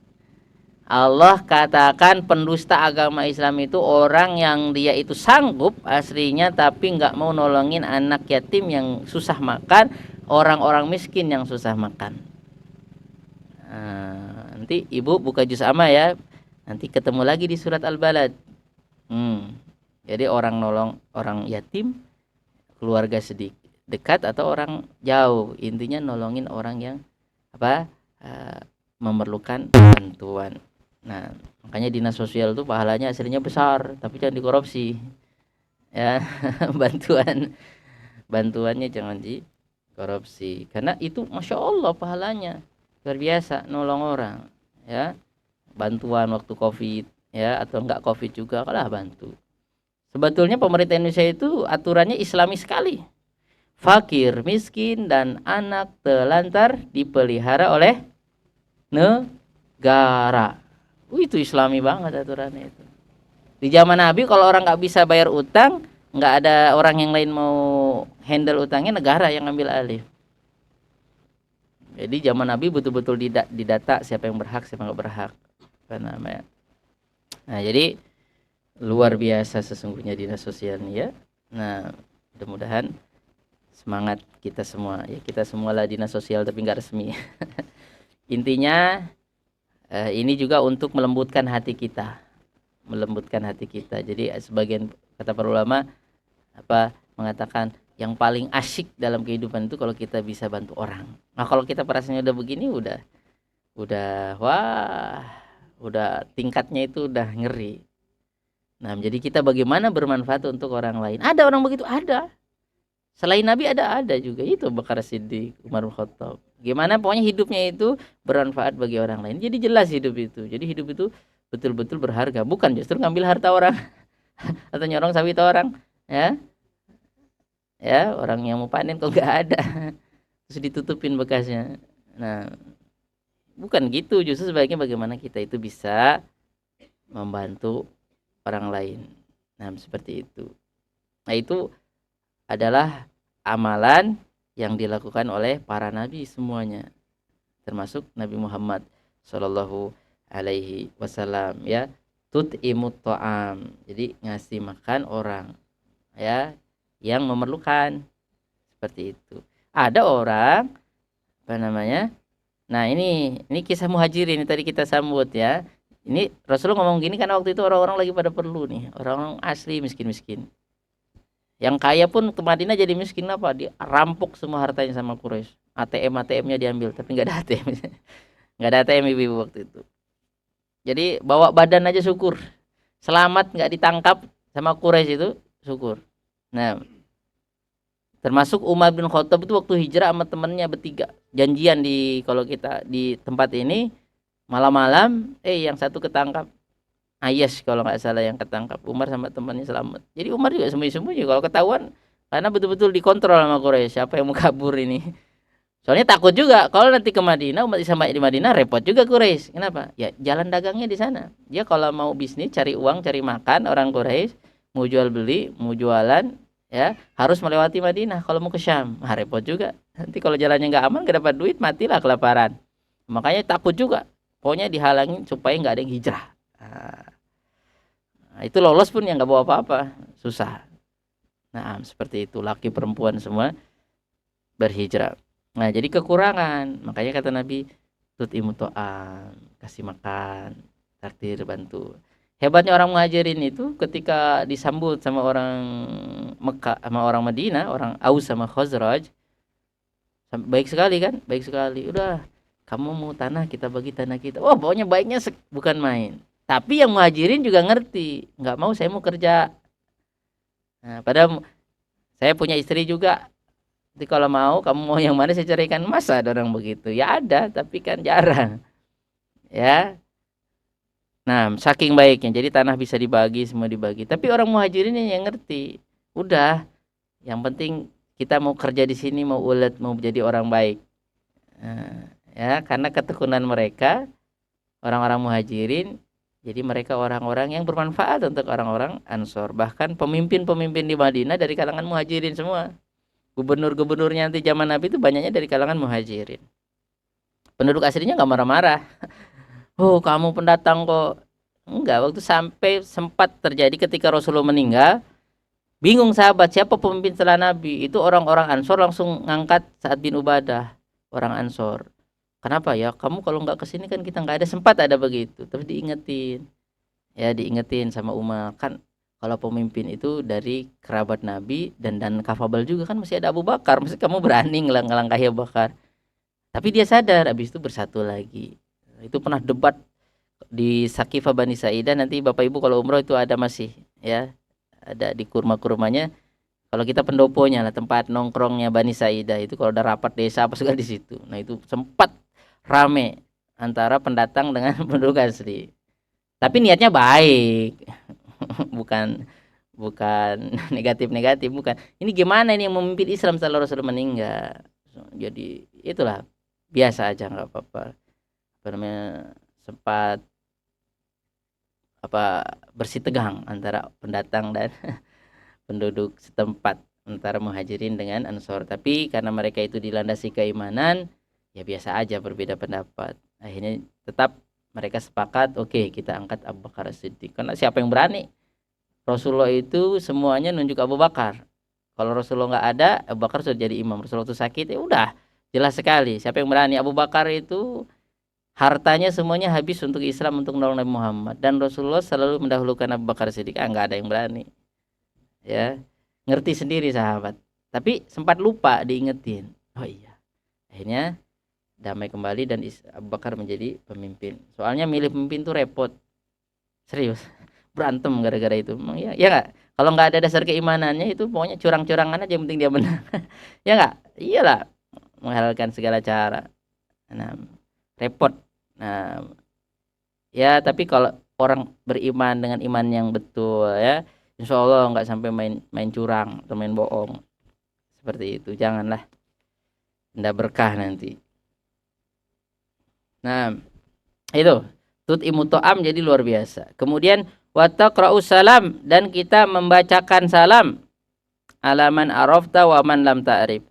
Allah katakan pendusta agama Islam itu orang yang dia itu sanggup aslinya tapi nggak mau nolongin anak yatim yang susah makan, orang-orang miskin yang susah makan. Nanti ibu buka juz amma ya, nanti ketemu lagi di surat Al-Balad. Jadi orang nolong orang yatim, keluarga sedikit dekat atau orang jauh, intinya nolongin orang yang memerlukan bantuan. Nah, makanya dinas sosial itu pahalanya aslinya besar, tapi jangan dikorupsi. Ya, bantuannya jangan dikorupsi. Karena itu Masya Allah pahalanya luar biasa, nolong orang, ya. Bantuan waktu Covid, ya, atau enggak Covid juga kalah bantu. Sebetulnya pemerintah Indonesia itu aturannya Islami sekali. Fakir, miskin, dan anak telantar dipelihara oleh negara. Itu Islami banget aturannya itu. Di zaman Nabi kalau orang nggak bisa bayar utang, nggak ada orang yang lain mau handle utangnya, negara yang ngambil alih. Jadi zaman Nabi betul-betul didata siapa yang berhak, siapa yang nggak berhak. Apa namanya? Nah, jadi luar biasa sesungguhnya dinas sosial ini, ya. Nah, mudah-mudahan semangat kita semua, ya, kita semualah dinas sosial tapi nggak resmi. Intinya ini juga untuk melembutkan hati kita, jadi sebagian kata para ulama mengatakan yang paling asyik dalam kehidupan itu kalau kita bisa bantu orang. Nah, kalau kita perasaannya udah begini, udah wah, udah tingkatnya itu udah ngeri. Nah, jadi kita bagaimana bermanfaat untuk orang lain. Ada orang begitu, ada. Selain Nabi ada juga, itu Bakar Siddiq, Umar bin Khattab. Gimana pokoknya hidupnya itu bermanfaat bagi orang lain. Jadi jelas hidup itu. Jadi hidup itu betul-betul berharga, bukan justru ngambil harta orang atau nyorong sawit orang, ya. Ya, orang yang mau panen kok nggak ada, terus ditutupin bekasnya. Nah, bukan gitu, justru sebaiknya bagaimana kita itu bisa membantu orang lain. Nah, seperti itu. Nah, itu adalah amalan yang dilakukan oleh para nabi semuanya, termasuk Nabi Muhammad Shallallahu Alaihi Wasallam, ya. Tut'imut ta'am, jadi ngasih makan orang, ya, yang memerlukan, seperti itu. Ada orang nah, ini kisah muhajirin ini tadi kita sambut, ya. Ini Rasulullah ngomong gini karena waktu itu orang-orang lagi pada perlu nih, orang-orang asli miskin-miskin. Yang kaya pun ke Madinah jadi miskin, apa? Dia rampok semua hartanya sama Quraisy. ATM-nya diambil, tapi nggak ada ATM. Nggak ada ATM ibu waktu itu. Jadi bawa badan aja syukur. Selamat nggak ditangkap sama Quraisy itu syukur. Nah, termasuk Umar bin Khattab itu waktu hijrah sama temennya bertiga. Janjian kalau kita di tempat ini malam-malam, yang satu ketangkap. Ayas kalau nggak salah yang ketangkap. Umar sama temannya selamat. Jadi Umar juga sembunyi-sembunyi kalau ketahuan, karena betul-betul dikontrol sama Quraisy siapa yang mau kabur ini. Soalnya takut juga kalau nanti ke Madinah, umat Islam di Madinah repot juga Quraisy. Kenapa? Ya jalan dagangnya di sana. Dia kalau mau bisnis, cari uang, cari makan, orang Quraisy mau jual beli, mau jualan, ya harus melewati Madinah. Kalau mau ke Syam, repot juga. Nanti kalau jalannya nggak aman, nggak dapat duit, matilah kelaparan. Makanya takut juga. Pokoknya dihalangin supaya nggak ada yang hijrah. Nah, itu lolos pun yang nggak bawa apa-apa, susah. Nah, seperti itu, laki perempuan semua berhijrah. Nah, jadi kekurangan, makanya kata Nabi, tut'imu ta'am, kasih makan, takdir, bantu. Hebatnya orang Muhajirin itu ketika disambut sama orang Mekah, sama orang Madinah, orang Aus sama Khazraj, baik sekali kan, baik sekali. Udah, kamu mau tanah, kita bagi tanah kita. Wah, pokoknya baiknya bukan main. Tapi yang muhajirin juga ngerti, nggak mau, saya mau kerja. Nah, padahal saya punya istri juga. Jadi kalau mau, kamu mau yang mana saya carikan. Masa ada orang begitu? Ya ada, tapi kan jarang. Ya. Nah, saking baiknya. Jadi tanah bisa dibagi, semua dibagi. Tapi orang muhajirin yang ngerti. Udah, yang penting kita mau kerja di sini, mau ulet, mau jadi orang baik. Nah, ya, karena ketekunan mereka, orang-orang muhajirin, jadi mereka orang-orang yang bermanfaat untuk orang-orang Ansor. Bahkan pemimpin-pemimpin di Madinah dari kalangan muhajirin semua. Gubernur-gubernurnya nanti zaman Nabi itu banyaknya dari kalangan muhajirin. Penduduk aslinya nggak marah-marah. Oh, kamu pendatang kok. Enggak, waktu sampai sempat terjadi ketika Rasulullah meninggal, bingung sahabat siapa pemimpin setelah Nabi. Itu orang-orang Ansor langsung ngangkat Sa'ad bin Ubadah, orang Ansor. Kenapa ya? Kamu kalau nggak kesini kan kita nggak ada, sempat ada begitu. Terus diingetin, ya diingetin sama Umar. Kan kalau pemimpin itu dari kerabat Nabi dan kafabel juga kan masih ada Abu Bakar. Masih kamu berani ngelangkahi Abu Bakar. Tapi dia sadar, habis itu bersatu lagi. Itu pernah debat di Sakifah Bani Sa'idah. Nanti Bapak Ibu kalau umroh itu ada masih, ya. Ada di kurma-kurmanya. Kalau kita pendoponya lah, tempat nongkrongnya Bani Sa'idah itu kalau ada rapat desa apa segala di situ. Nah, itu sempat rame antara pendatang dengan penduduk asli. Tapi niatnya baik. bukan bukan negatif-negatif, bukan. Ini gimana ini yang memimpin Islam setelah Rasul meninggal. Jadi itulah biasa aja, nggak apa-apa. Apa namanya, sempat apa bersih tegang antara pendatang dan penduduk setempat, antara muhajirin dengan ansor. Tapi karena mereka itu dilandasi keimanan, ya biasa aja berbeda pendapat. Akhirnya tetap mereka sepakat, oke, kita angkat Abu Bakar As-Siddiq. Karena siapa yang berani? Rasulullah itu semuanya nunjuk Abu Bakar. Kalau Rasulullah nggak ada, Abu Bakar sudah jadi imam. Rasulullah itu sakit, ya udah, jelas sekali. Siapa yang berani? Abu Bakar itu hartanya semuanya habis untuk Islam, untuk menolong Nabi Muhammad. Dan Rasulullah selalu mendahulukan Abu Bakar Siddiq. Nggak ada yang berani. Ya, ngerti sendiri sahabat. Tapi sempat lupa diingetin. Oh iya. Akhirnya damai kembali dan Abu Bakar menjadi pemimpin. Soalnya milih pemimpin tuh repot. Serius. Berantem gara-gara itu. Emang ya, ya nggak? Kalau nggak ada dasar keimanannya itu pokoknya curang-curangan aja, yang penting dia menang. Ya nggak? Iyalah, menghalalkan segala cara. Nah, repot. Nah, ya tapi kalau orang beriman dengan iman yang betul, ya, insya Allah nggak sampai main curang atau main bohong seperti itu. Janganlah, ndak berkah nanti. Nah, itu tut imutoam jadi luar biasa. Kemudian wataqra'us salam, dan kita membacakan salam alaman arafta wa man lam ta'rif,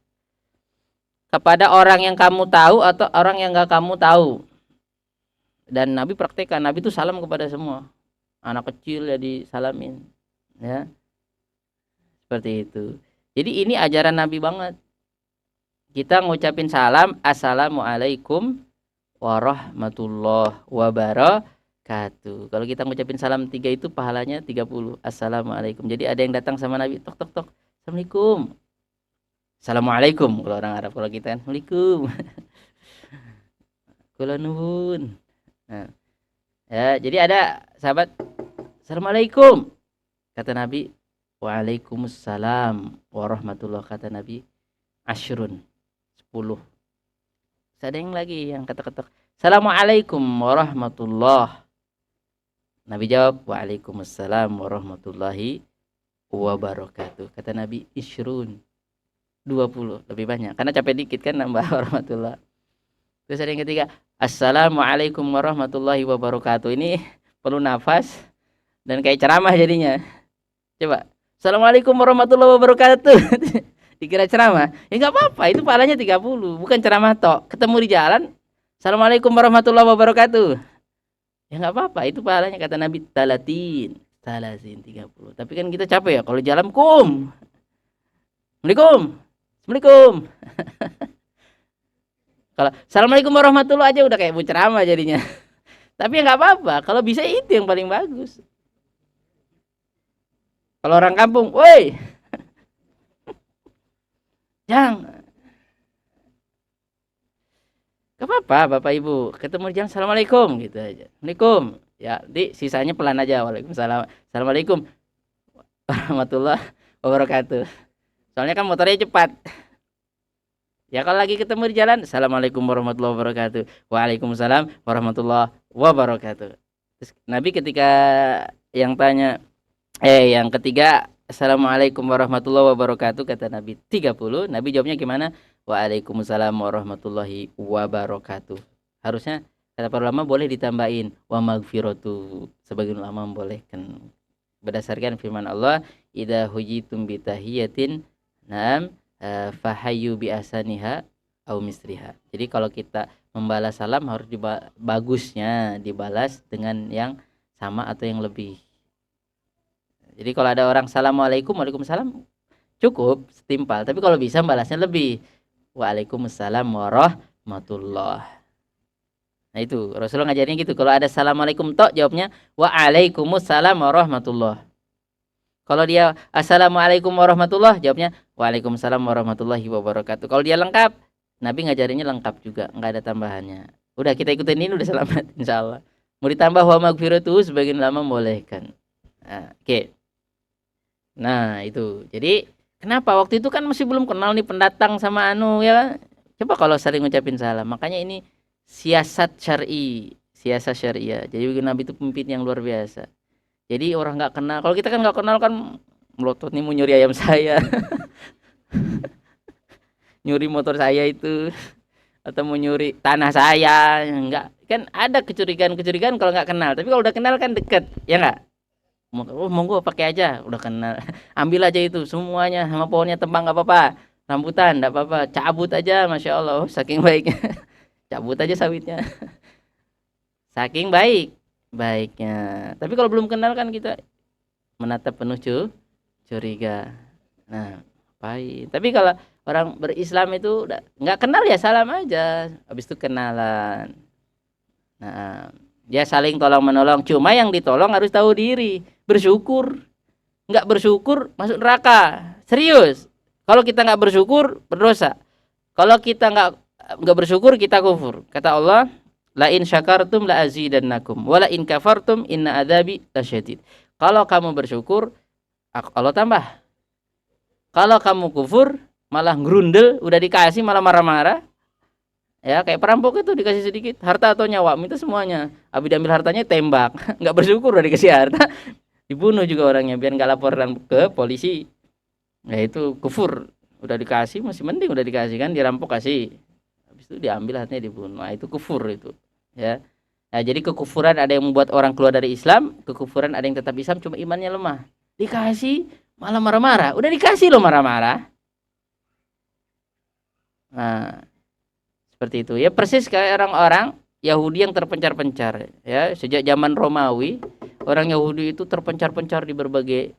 kepada orang yang kamu tahu atau orang yang enggak kamu tahu. Dan Nabi praktekkan, Nabi itu salam kepada semua. Anak kecil ya disalamin, ya. Seperti itu. Jadi ini ajaran Nabi banget. Kita ngucapin salam, assalamualaikum warahmatullahi wabarakatuh. Kalau kita ngucapin salam 3 itu pahalanya 30. Assalamualaikum. Jadi ada yang datang sama Nabi, tok tok tok. Assalamualaikum. Assalamualaikum kalau orang Arab, kalau kita kan Assalamualaikum. Kula nuwun. Nah, ya, jadi ada sahabat, Assalamualaikum. Kata Nabi, Waalaikumsalam warahmatullahi, kata Nabi, asyrun, 10. Ada yang lagi yang kata-kata Assalamualaikum warahmatullahi. Nabi jawab, Waalaikumsalam warahmatullahi wabarakatuh. Kata Nabi, isyrun, 20, lebih banyak. Karena capek dikit kan nambah warahmatullah. Terus ada yang ketiga, Assalamualaikum warahmatullahi wabarakatuh. Ini perlu nafas dan kayak ceramah jadinya. Coba, Assalamualaikum warahmatullahi wabarakatuh. Dikira ceramah. Ya nggak apa-apa, itu pahalanya 30. Bukan ceramah tok. Ketemu di jalan, Assalamualaikum warahmatullahi wabarakatuh. Ya nggak apa-apa, itu pahalanya, kata Nabi, talatin 30. Tapi kan kita capek ya kalau jalan, Assalamualaikum. Assalamualaikum. Kalau Assalamualaikum warahmatullahi aja udah kayak mau ceramah jadinya. Tapi ya nggak apa-apa, kalau bisa itu yang paling bagus. Kalau orang kampung, woi, Jang, Gak apa-apa Bapak Ibu, ketemu di jalan assalamualaikum gitu aja. Assalamualaikum. Ya, di sisanya pelan aja. Waalaikumsalam. Assalamualaikum warahmatullahi wabarakatuh. Soalnya kan motornya cepat. Ya kalau lagi ketemu di jalan, assalamualaikum warahmatullahi wabarakatuh. Waalaikumsalam warahmatullahi wabarakatuh. Terus Nabi ketika yang tanya, yang ketiga, assalamualaikum warahmatullahi wabarakatuh, kata Nabi 30. Nabi jawabnya gimana? Waalaikumsalam warahmatullahi wabarakatuh. Harusnya kata para ulama boleh ditambahin wa magfiratu. Sebagian ulama membolehkan berdasarkan firman Allah, idza hujitum bi tahiyatin nam fahayyu bi asaniha au misriha. Jadi kalau kita membalas salam harus bagusnya dibalas dengan yang sama atau yang lebih. Jadi kalau ada orang assalamualaikum, waalaikumsalam, cukup setimpal. Tapi kalau bisa balasnya lebih, waalaikumsalam warahmatullah. Nah itu Rasulullah ngajarin gitu. Kalau ada assalamualaikum tok, jawabnya waalaikumsalam warahmatullah. Kalau dia assalamualaikum warahmatullah, jawabnya waalaikumsalam warahmatullahi wabarakatuh. Kalau dia lengkap, Nabi ngajarinnya lengkap juga, nggak ada tambahannya. Udah kita ikutin ini udah selamat insyaallah. Mau ditambah wa magfiratu sebagian lama membolehkan. Nah, oke. Nah itu. Jadi kenapa waktu itu kan masih belum kenal nih pendatang sama anu ya. Coba kalau sering ngucapin salam. Makanya ini siasat syar'i, siasat syariah. Jadi Nabi itu pemimpin yang luar biasa. Jadi orang nggak kenal. Kalau kita kan nggak kenal kan melotot nih mau nyuri ayam saya, nyuri motor saya itu, atau mau nyuri tanah saya, nggak. Kan ada kecurigaan kalau nggak kenal. Tapi kalau udah kenal kan deket, ya nggak? Oh monggo pakai aja, udah kenal. Ambil aja itu semuanya, sama pohonnya tembang nggak apa-apa, rambutan nggak apa-apa, cabut aja, masya Allah, saking baiknya, cabut aja sawitnya, saking baiknya. Tapi kalau belum kenal kan kita menatap penuh curiga. Nah, baik. Tapi kalau orang berislam itu udah nggak kenal ya salam aja. Habis itu kenalan. Nah, dia saling tolong menolong. Cuma yang ditolong harus tahu diri, bersyukur. Nggak bersyukur masuk neraka. Serius. Kalau kita nggak bersyukur berdosa. Kalau kita nggak bersyukur kita kufur. Kata Allah, la in syakartum la azidannakum wa la in kafartum inna adzabi lasyadid. Kalau kamu bersyukur, Allah tambah. Kalau kamu kufur, malah ngerundel, udah dikasih malah marah-marah. Ya, kayak perampok itu dikasih sedikit harta atau nyawa, minta semuanya. Habis diambil hartanya tembak. Enggak bersyukur udah dikasih harta, dibunuh juga orangnya biar enggak laporan ke polisi. Ya itu kufur. Udah dikasih masih mending udah dikasih kan, dirampok kasih. Habis itu diambil hartanya dibunuh. Nah, itu kufur itu. Ya. Nah, jadi kekufuran ada yang membuat orang keluar dari Islam, kekufuran ada yang tetap Islam cuma imannya lemah. Dikasih malah marah-marah. Udah dikasih loh marah-marah. Nah, seperti itu. Ya persis kayak orang-orang Yahudi yang terpencar-pencar ya, sejak zaman Romawi, orang Yahudi itu terpencar-pencar di berbagai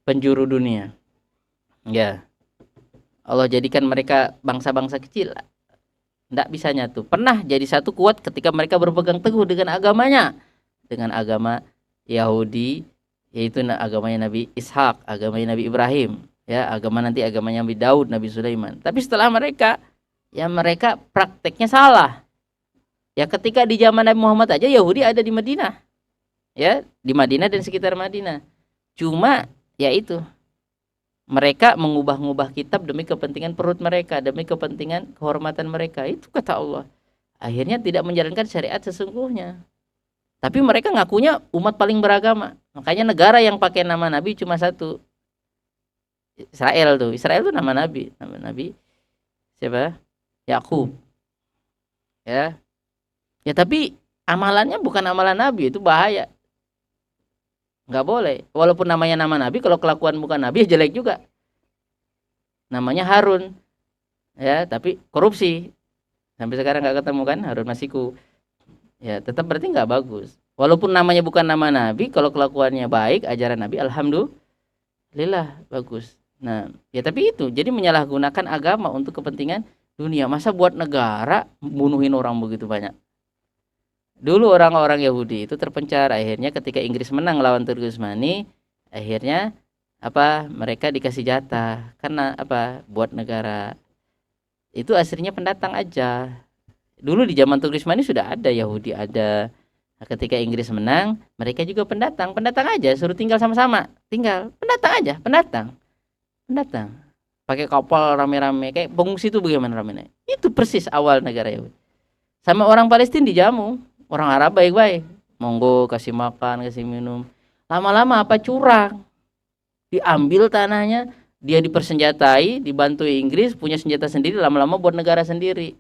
penjuru dunia. Ya. Allah jadikan mereka bangsa-bangsa kecil. Tidak bisa nyatu. Pernah jadi satu kuat ketika mereka berpegang teguh dengan agamanya. Dengan agama Yahudi, yaitu agamanya Nabi Ishak, agamanya Nabi Ibrahim, ya, agama nanti agamanya Nabi Daud, Nabi Sulaiman. Tapi setelah mereka prakteknya salah. Ya ketika di zaman Nabi Muhammad aja Yahudi ada di Madinah. Ya, di Madinah dan sekitar Madinah. Cuma ya itu, mereka mengubah-ubah kitab demi kepentingan perut mereka, demi kepentingan kehormatan mereka. Itu kata Allah. Akhirnya tidak menjalankan syariat sesungguhnya. Tapi mereka ngakunya umat paling beragama. Makanya negara yang pakai nama Nabi cuma satu. Israel tuh. Israel tuh nama Nabi. Nama Nabi siapa? Yakub. Ya. Ya tapi amalannya bukan amalan Nabi, itu bahaya. Nggak boleh. Walaupun namanya nama Nabi, kalau kelakuan bukan Nabi ya jelek juga. Namanya Harun. Ya, tapi korupsi. Sampai sekarang nggak ketemu kan Harun Masiku. Ya, tetap berarti nggak bagus. Walaupun namanya bukan nama Nabi, kalau kelakuannya baik, ajaran Nabi, alhamdulillah bagus. Nah, ya tapi itu. Jadi menyalahgunakan agama untuk kepentingan dunia. Masa buat negara bunuhin orang begitu banyak? Dulu orang-orang Yahudi itu terpencar, akhirnya ketika Inggris menang lawan Turki Utsmani, akhirnya mereka dikasih jatah karena buat negara itu aslinya pendatang aja. Dulu di zaman Turismani sudah ada Yahudi ada. Nah, ketika Inggris menang, mereka juga pendatang, pendatang aja, suruh tinggal sama-sama, tinggal pendatang aja, pendatang, pendatang. Pakai kapal rame-rame, kayak pengungsi itu bagaimana ramenya? Itu persis awal negara Yahudi. Sama orang Palestina dijamu, orang Arab baik-baik, monggo kasih makan, kasih minum. Lama-lama apa curang, diambil tanahnya, dia dipersenjatai, dibantu Inggris, punya senjata sendiri, lama-lama buat negara sendiri.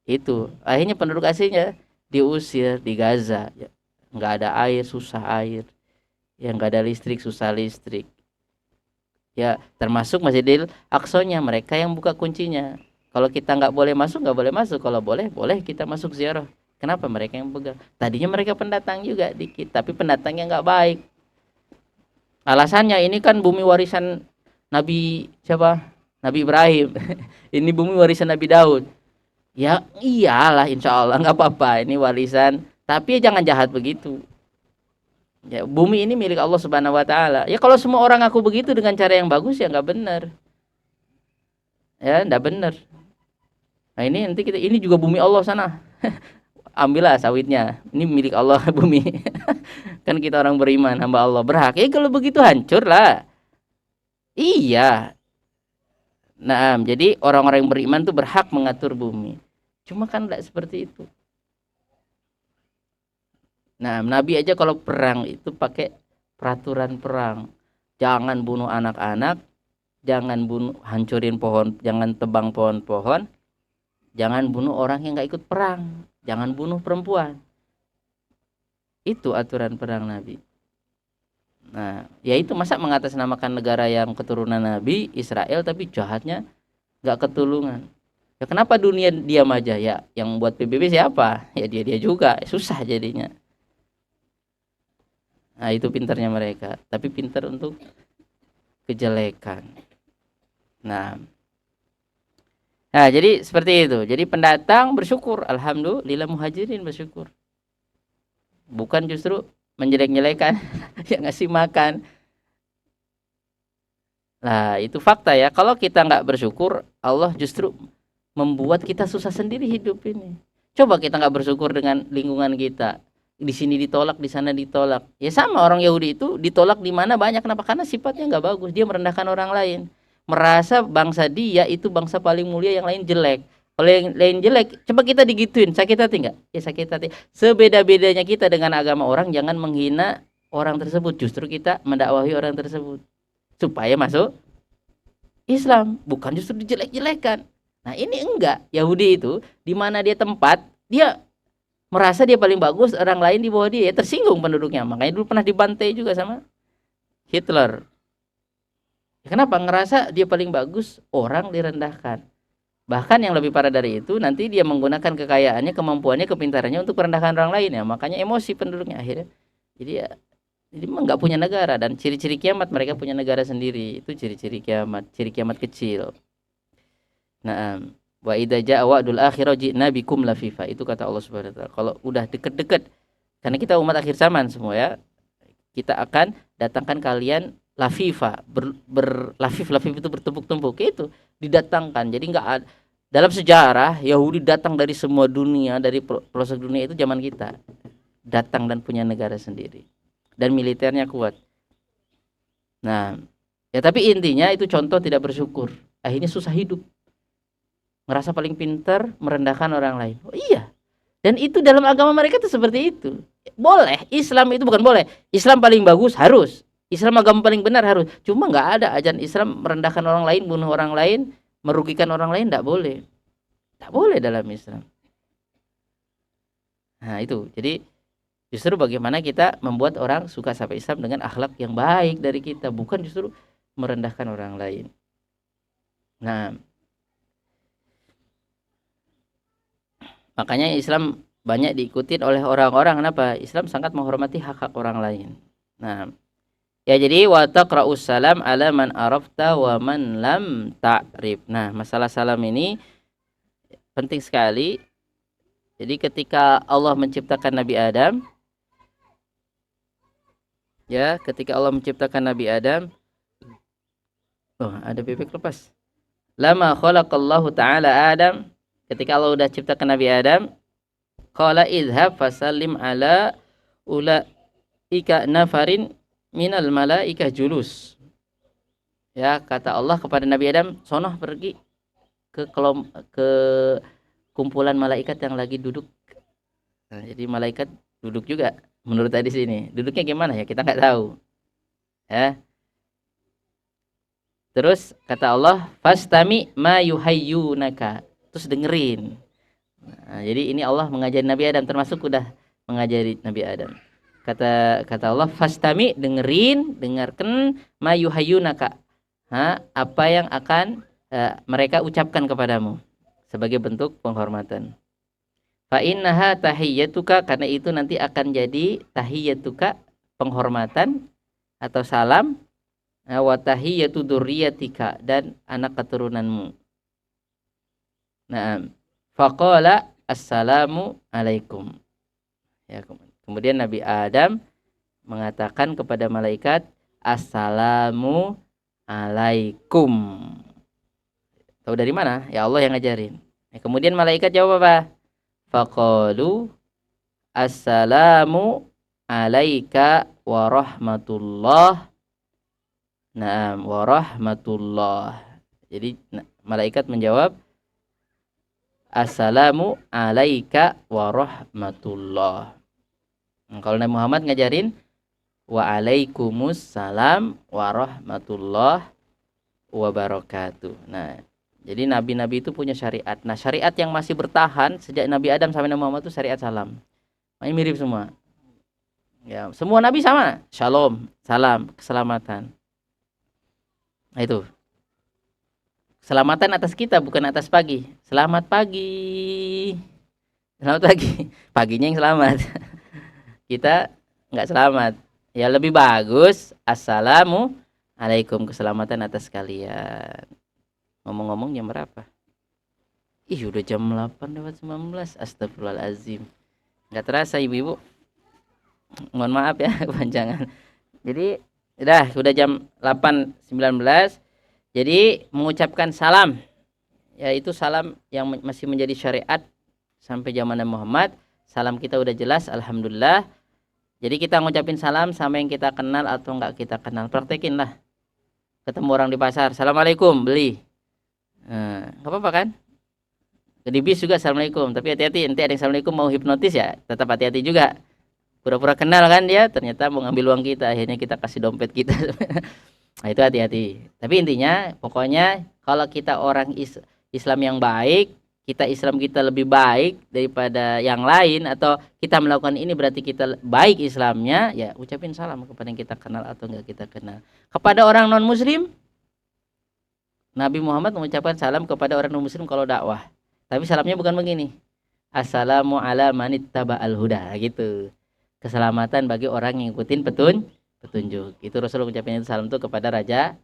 Itu akhirnya penduduk aslinya diusir di Gaza, ya, nggak ada air, susah air, ya nggak ada listrik, susah listrik, ya termasuk Masjidil Aqsa-nya mereka yang buka kuncinya. Kalau kita nggak boleh masuk, nggak boleh masuk. Kalau boleh, boleh kita masuk ziarah. Kenapa mereka yang pegang? Tadinya mereka pendatang juga dikit, tapi pendatangnya nggak baik. Alasannya ini kan bumi warisan Nabi siapa? Nabi Ibrahim. Ini bumi warisan Nabi Daud. Ya iyalah, insya Allah nggak apa-apa, ini warisan. Tapi jangan jahat begitu. Ya, bumi ini milik Allah Subhanahu Wa Taala. Ya kalau semua orang aku begitu dengan cara yang bagus ya nggak benar. Ya nggak benar. Nah ini nanti kita ini juga bumi Allah sana. Ambillah sawitnya. Ini milik Allah bumi. Kan kita orang beriman, hamba Allah berhak. Ya kalau begitu hancur lah. Iya. Nah, jadi orang-orang yang beriman tuh berhak mengatur bumi. Cuma kan tidak seperti itu. Nah, Nabi aja kalau perang itu pakai peraturan perang. Jangan bunuh anak-anak, jangan bunuh, hancurin pohon, jangan tebang pohon-pohon, jangan bunuh orang yang nggak ikut perang, jangan bunuh perempuan. Itu aturan perang Nabi. Nah, ya itu masa mengatasnamakan negara yang keturunan Nabi Israel tapi jahatnya nggak ketulungan. Ya kenapa dunia diam aja ya? Yang buat PBB siapa? Ya dia juga. Susah jadinya. Nah, itu pintarnya mereka. Tapi pintar untuk kejelekan. Nah, jadi seperti itu. Jadi pendatang bersyukur, alhamdulillah, muhajirin bersyukur. Bukan justru menjelek-jelekan yang ngasih makan. Nah, itu fakta ya. Kalau kita nggak bersyukur, Allah justru membuat kita susah sendiri hidup ini. Coba kita nggak bersyukur dengan lingkungan kita. Di sini ditolak, di sana ditolak. Ya sama orang Yahudi itu ditolak di mana banyak. Kenapa? Karena sifatnya nggak bagus. Dia merendahkan orang lain. Merasa bangsa dia itu bangsa paling mulia, yang lain jelek. Kalau yang lain jelek, coba kita digituin, sakit hati nggak? Ya sakit hati. Sebeda-bedanya kita dengan agama orang, jangan menghina orang tersebut. Justru kita mendakwahi orang tersebut supaya masuk Islam, bukan justru dijelek-jelekan. Nah ini enggak. Yahudi itu di mana dia tempat, dia merasa dia paling bagus, orang lain di bawah dia, ya tersinggung penduduknya. Makanya dulu pernah dibantai juga sama Hitler. Kenapa? Ngerasa dia paling bagus, orang direndahkan. Bahkan yang lebih parah dari itu, nanti dia menggunakan kekayaannya, kemampuannya, kepintarannya untuk merendahkan orang lain ya. Makanya emosi penduduknya akhirnya. Jadi ya, jadi nggak punya negara. Dan ciri-ciri kiamat mereka punya negara sendiri. Itu ciri-ciri kiamat, ciri kiamat kecil. Nah, wa idza jaa wa'dul akhirah ji'na bikum lafifa. Itu kata Allah Subhanahu wa taala. Kalau udah deket-deket, karena kita umat akhir zaman semua ya, kita akan datangkan kalian lafifa, lafif itu bertumpuk-tumpuk, itu didatangkan. Jadi enggak dalam sejarah Yahudi datang dari semua dunia, dari pelosok dunia, itu zaman kita datang dan punya negara sendiri dan militernya kuat. Nah, ya tapi intinya itu contoh tidak bersyukur, akhirnya susah hidup, ngerasa paling pintar, merendahkan orang lain. Oh iya, dan itu dalam agama mereka itu seperti itu. Boleh, Islam itu bukan boleh. Islam paling bagus harus. Islam agama paling benar harus. Cuma nggak ada ajaran Islam merendahkan orang lain, bunuh orang lain, merugikan orang lain, nggak boleh. Nggak boleh dalam Islam. Nah itu, jadi justru bagaimana kita membuat orang suka sama Islam dengan akhlak yang baik dari kita, bukan justru merendahkan orang lain. Nah, makanya Islam banyak diikuti oleh orang-orang. Kenapa? Islam sangat menghormati hak-hak orang lain. Nah, ya jadi wa taqra'us salam ala man arafta wa man lam ta'rif. Nah, masalah salam ini penting sekali. Jadi ketika Allah menciptakan Nabi Adam, ya, ketika Allah menciptakan Nabi Adam, oh, ada bebek lepas. lama khalaqallahu ta'ala Adam, ketika Allah udah ciptakan Nabi Adam, qala idhab fasallim ala ulaika nafarin minal malaika julus. Ya, kata Allah kepada Nabi Adam, sonoh pergi ke kumpulan malaikat yang lagi duduk. Nah, jadi malaikat duduk juga menurut tadi sini. Duduknya gimana ya? Kita nggak tahu. Ya. Terus kata Allah, fastami ma yuhayyunaka. Terus dengerin. Nah, jadi ini Allah mengajari Nabi Adam, termasuk udah mengajari Nabi Adam. Kata Allah, fastami, dengarkan ma yuhayyunaka. Apa yang akan mereka ucapkan kepadamu sebagai bentuk penghormatan. Fa innaha tahiyyatuka, karena itu nanti akan jadi tahiyyatuka, penghormatan atau salam, wa tahiyyatu dzurriyyatika, dan anak keturunanmu. Nah, faqala assalamu alaikum. Ya, kemudian Nabi Adam mengatakan kepada malaikat, assalamu alaikum. Tahu dari mana? Ya Allah yang ngajarin. Kemudian malaikat jawab apa? Faqalu assalamu alaika wa rahmatullah. Naam, wa rahmatullah. Jadi malaikat menjawab assalamu alaika wa rahmatullah. Kalau Nabi Muhammad ngajarin wa alaikumus salam wa rahmatullah wa barakatuh. Nah, jadi nabi-nabi itu punya syariat. Nah, syariat yang masih bertahan sejak Nabi Adam sampai Nabi Muhammad itu syariat salam. Ini mirip semua. Ya, semua nabi sama. Shalom, salam, keselamatan. Nah, itu. Keselamatan atas kita, bukan atas pagi. Selamat pagi. Selamat pagi. Paginya yang selamat. Kita nggak selamat. Ya lebih bagus assalamu alaikum, keselamatan atas kalian. Ngomong-ngomong jam berapa? Ih, udah jam 8:19. Astagfirullahalazim. Enggak terasa ibu-ibu. Mohon maaf ya kepanjangan. Jadi udah jam 8:19. Jadi mengucapkan salam, yaitu salam yang masih menjadi syariat sampai zaman Muhammad. Salam kita udah jelas, alhamdulillah. Jadi kita ngucapin salam sama yang kita kenal atau enggak kita kenal. Praktekin lah. Ketemu orang di pasar, assalamualaikum, beli. Nggak apa-apa kan? Di bis juga assalamualaikum, tapi hati-hati, nanti ada yang assalamualaikum mau hipnotis ya, tetap hati-hati juga. Pura-pura kenal kan dia, ternyata mau ngambil uang kita, akhirnya kita kasih dompet kita. Nah itu hati-hati. Tapi intinya, pokoknya kalau kita orang Islam yang baik, Islam kita lebih baik daripada yang lain, atau kita melakukan ini berarti kita baik Islamnya, ya ucapin salam kepada yang kita kenal atau enggak kita kenal. Kepada orang non muslim, Nabi Muhammad mengucapkan salam kepada orang non muslim kalau dakwah. Tapi salamnya bukan begini. Assalamu ala manittaba'al huda, gitu. Keselamatan bagi orang yang ngikutin petunjuk. Itu Rasulullah mengucapkan itu salam itu kepada Raja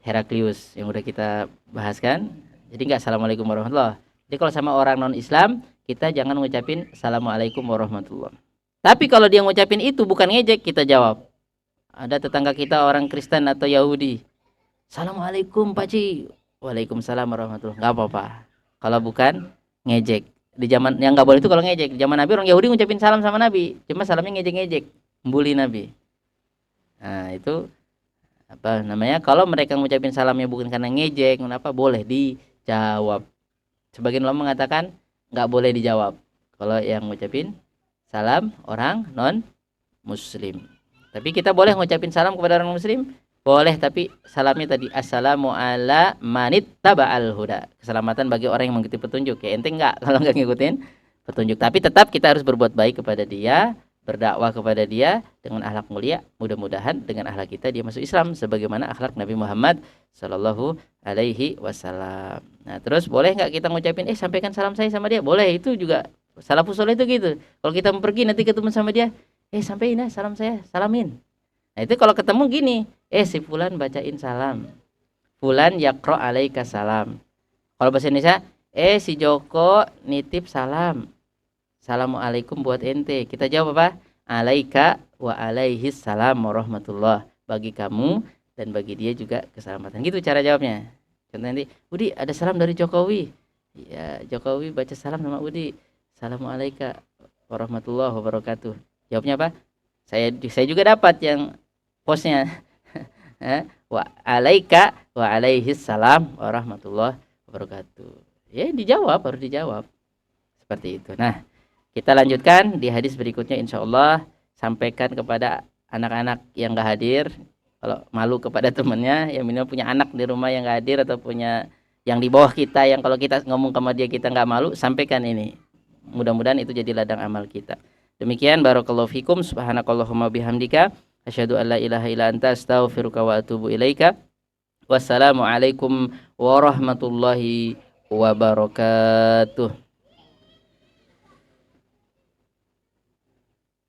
Heraklius yang udah kita bahas kan. Jadi enggak assalamualaikum warahmatullahi. Jadi kalau sama orang non Islam, kita jangan ngucapin assalamualaikum warahmatullahi. Tapi kalau dia ngucapin itu bukan ngejek, kita jawab. Ada tetangga kita orang Kristen atau Yahudi, assalamualaikum Pakcik. Waalaikumsalam warahmatullahi. Enggak apa-apa. Kalau bukan ngejek. Di zaman yang enggak boleh itu kalau ngejek. Di zaman Nabi orang Yahudi ngucapin salam sama Nabi, cuma salamnya ngejek-ngejek, membuli Nabi. Nah, itu apa namanya? Kalau mereka ngucapin salamnya bukan karena ngejek, kenapa? Boleh dijawab. Sebagian ulama mengatakan enggak boleh dijawab kalau yang ngucapin salam orang non muslim. Tapi kita boleh ngucapin salam kepada orang muslim. Boleh, tapi salamnya tadi assalamu ala manittaba'al huda. Keselamatan bagi orang yang mengikuti petunjuk. Ya ente enggak kalau enggak ngikutin petunjuk. Tapi tetap kita harus berbuat baik kepada dia, berdakwah kepada dia dengan akhlak mulia. Mudah-mudahan dengan akhlak kita dia masuk Islam sebagaimana akhlak Nabi Muhammad sallallahu alaihi wasallam. Nah, terus boleh enggak kita ngucapin sampaikan salam saya sama dia? Boleh, itu juga salafus saleh itu gitu. Kalau kita mau pergi nanti ketemu sama dia, sampaiin salam saya, salamin. Nah itu kalau ketemu gini, si fulan bacain salam, fulan yaqra alaika salam. Kalau bahasa Indonesia, si Joko nitip salam, assalamualaikum buat ente. Kita jawab apa? Alaika wa alaihis salam warahmatullah. Bagi kamu dan bagi dia juga keselamatan. Gitu cara jawabnya. Contoh nanti, Udi ada salam dari Jokowi. Ya, Jokowi baca salam sama Udi. Assalamualaikum warahmatullahi wabarakatuh. Jawabnya apa? Saya juga dapat yang posnya. Wa alaika wa alaihis salam warahmatullahi wabarakatuh. Ya dijawab, baru dijawab. Seperti itu. Nah, kita lanjutkan di hadis berikutnya insya Allah. Sampaikan kepada anak-anak yang gak hadir. Kalau malu kepada temannya, yang minimal punya anak di rumah yang gak hadir atau punya yang di bawah kita, yang kalau kita ngomong sama dia kita gak malu, sampaikan ini. Mudah-mudahan itu jadi ladang amal kita. Demikian barakallahu fikum, subhanakallahumma bihamdika asyhadu an la ilaha illa anta astaghfiruka wa atubu ilaika. Wassalamualaikum warahmatullahi wabarakatuh.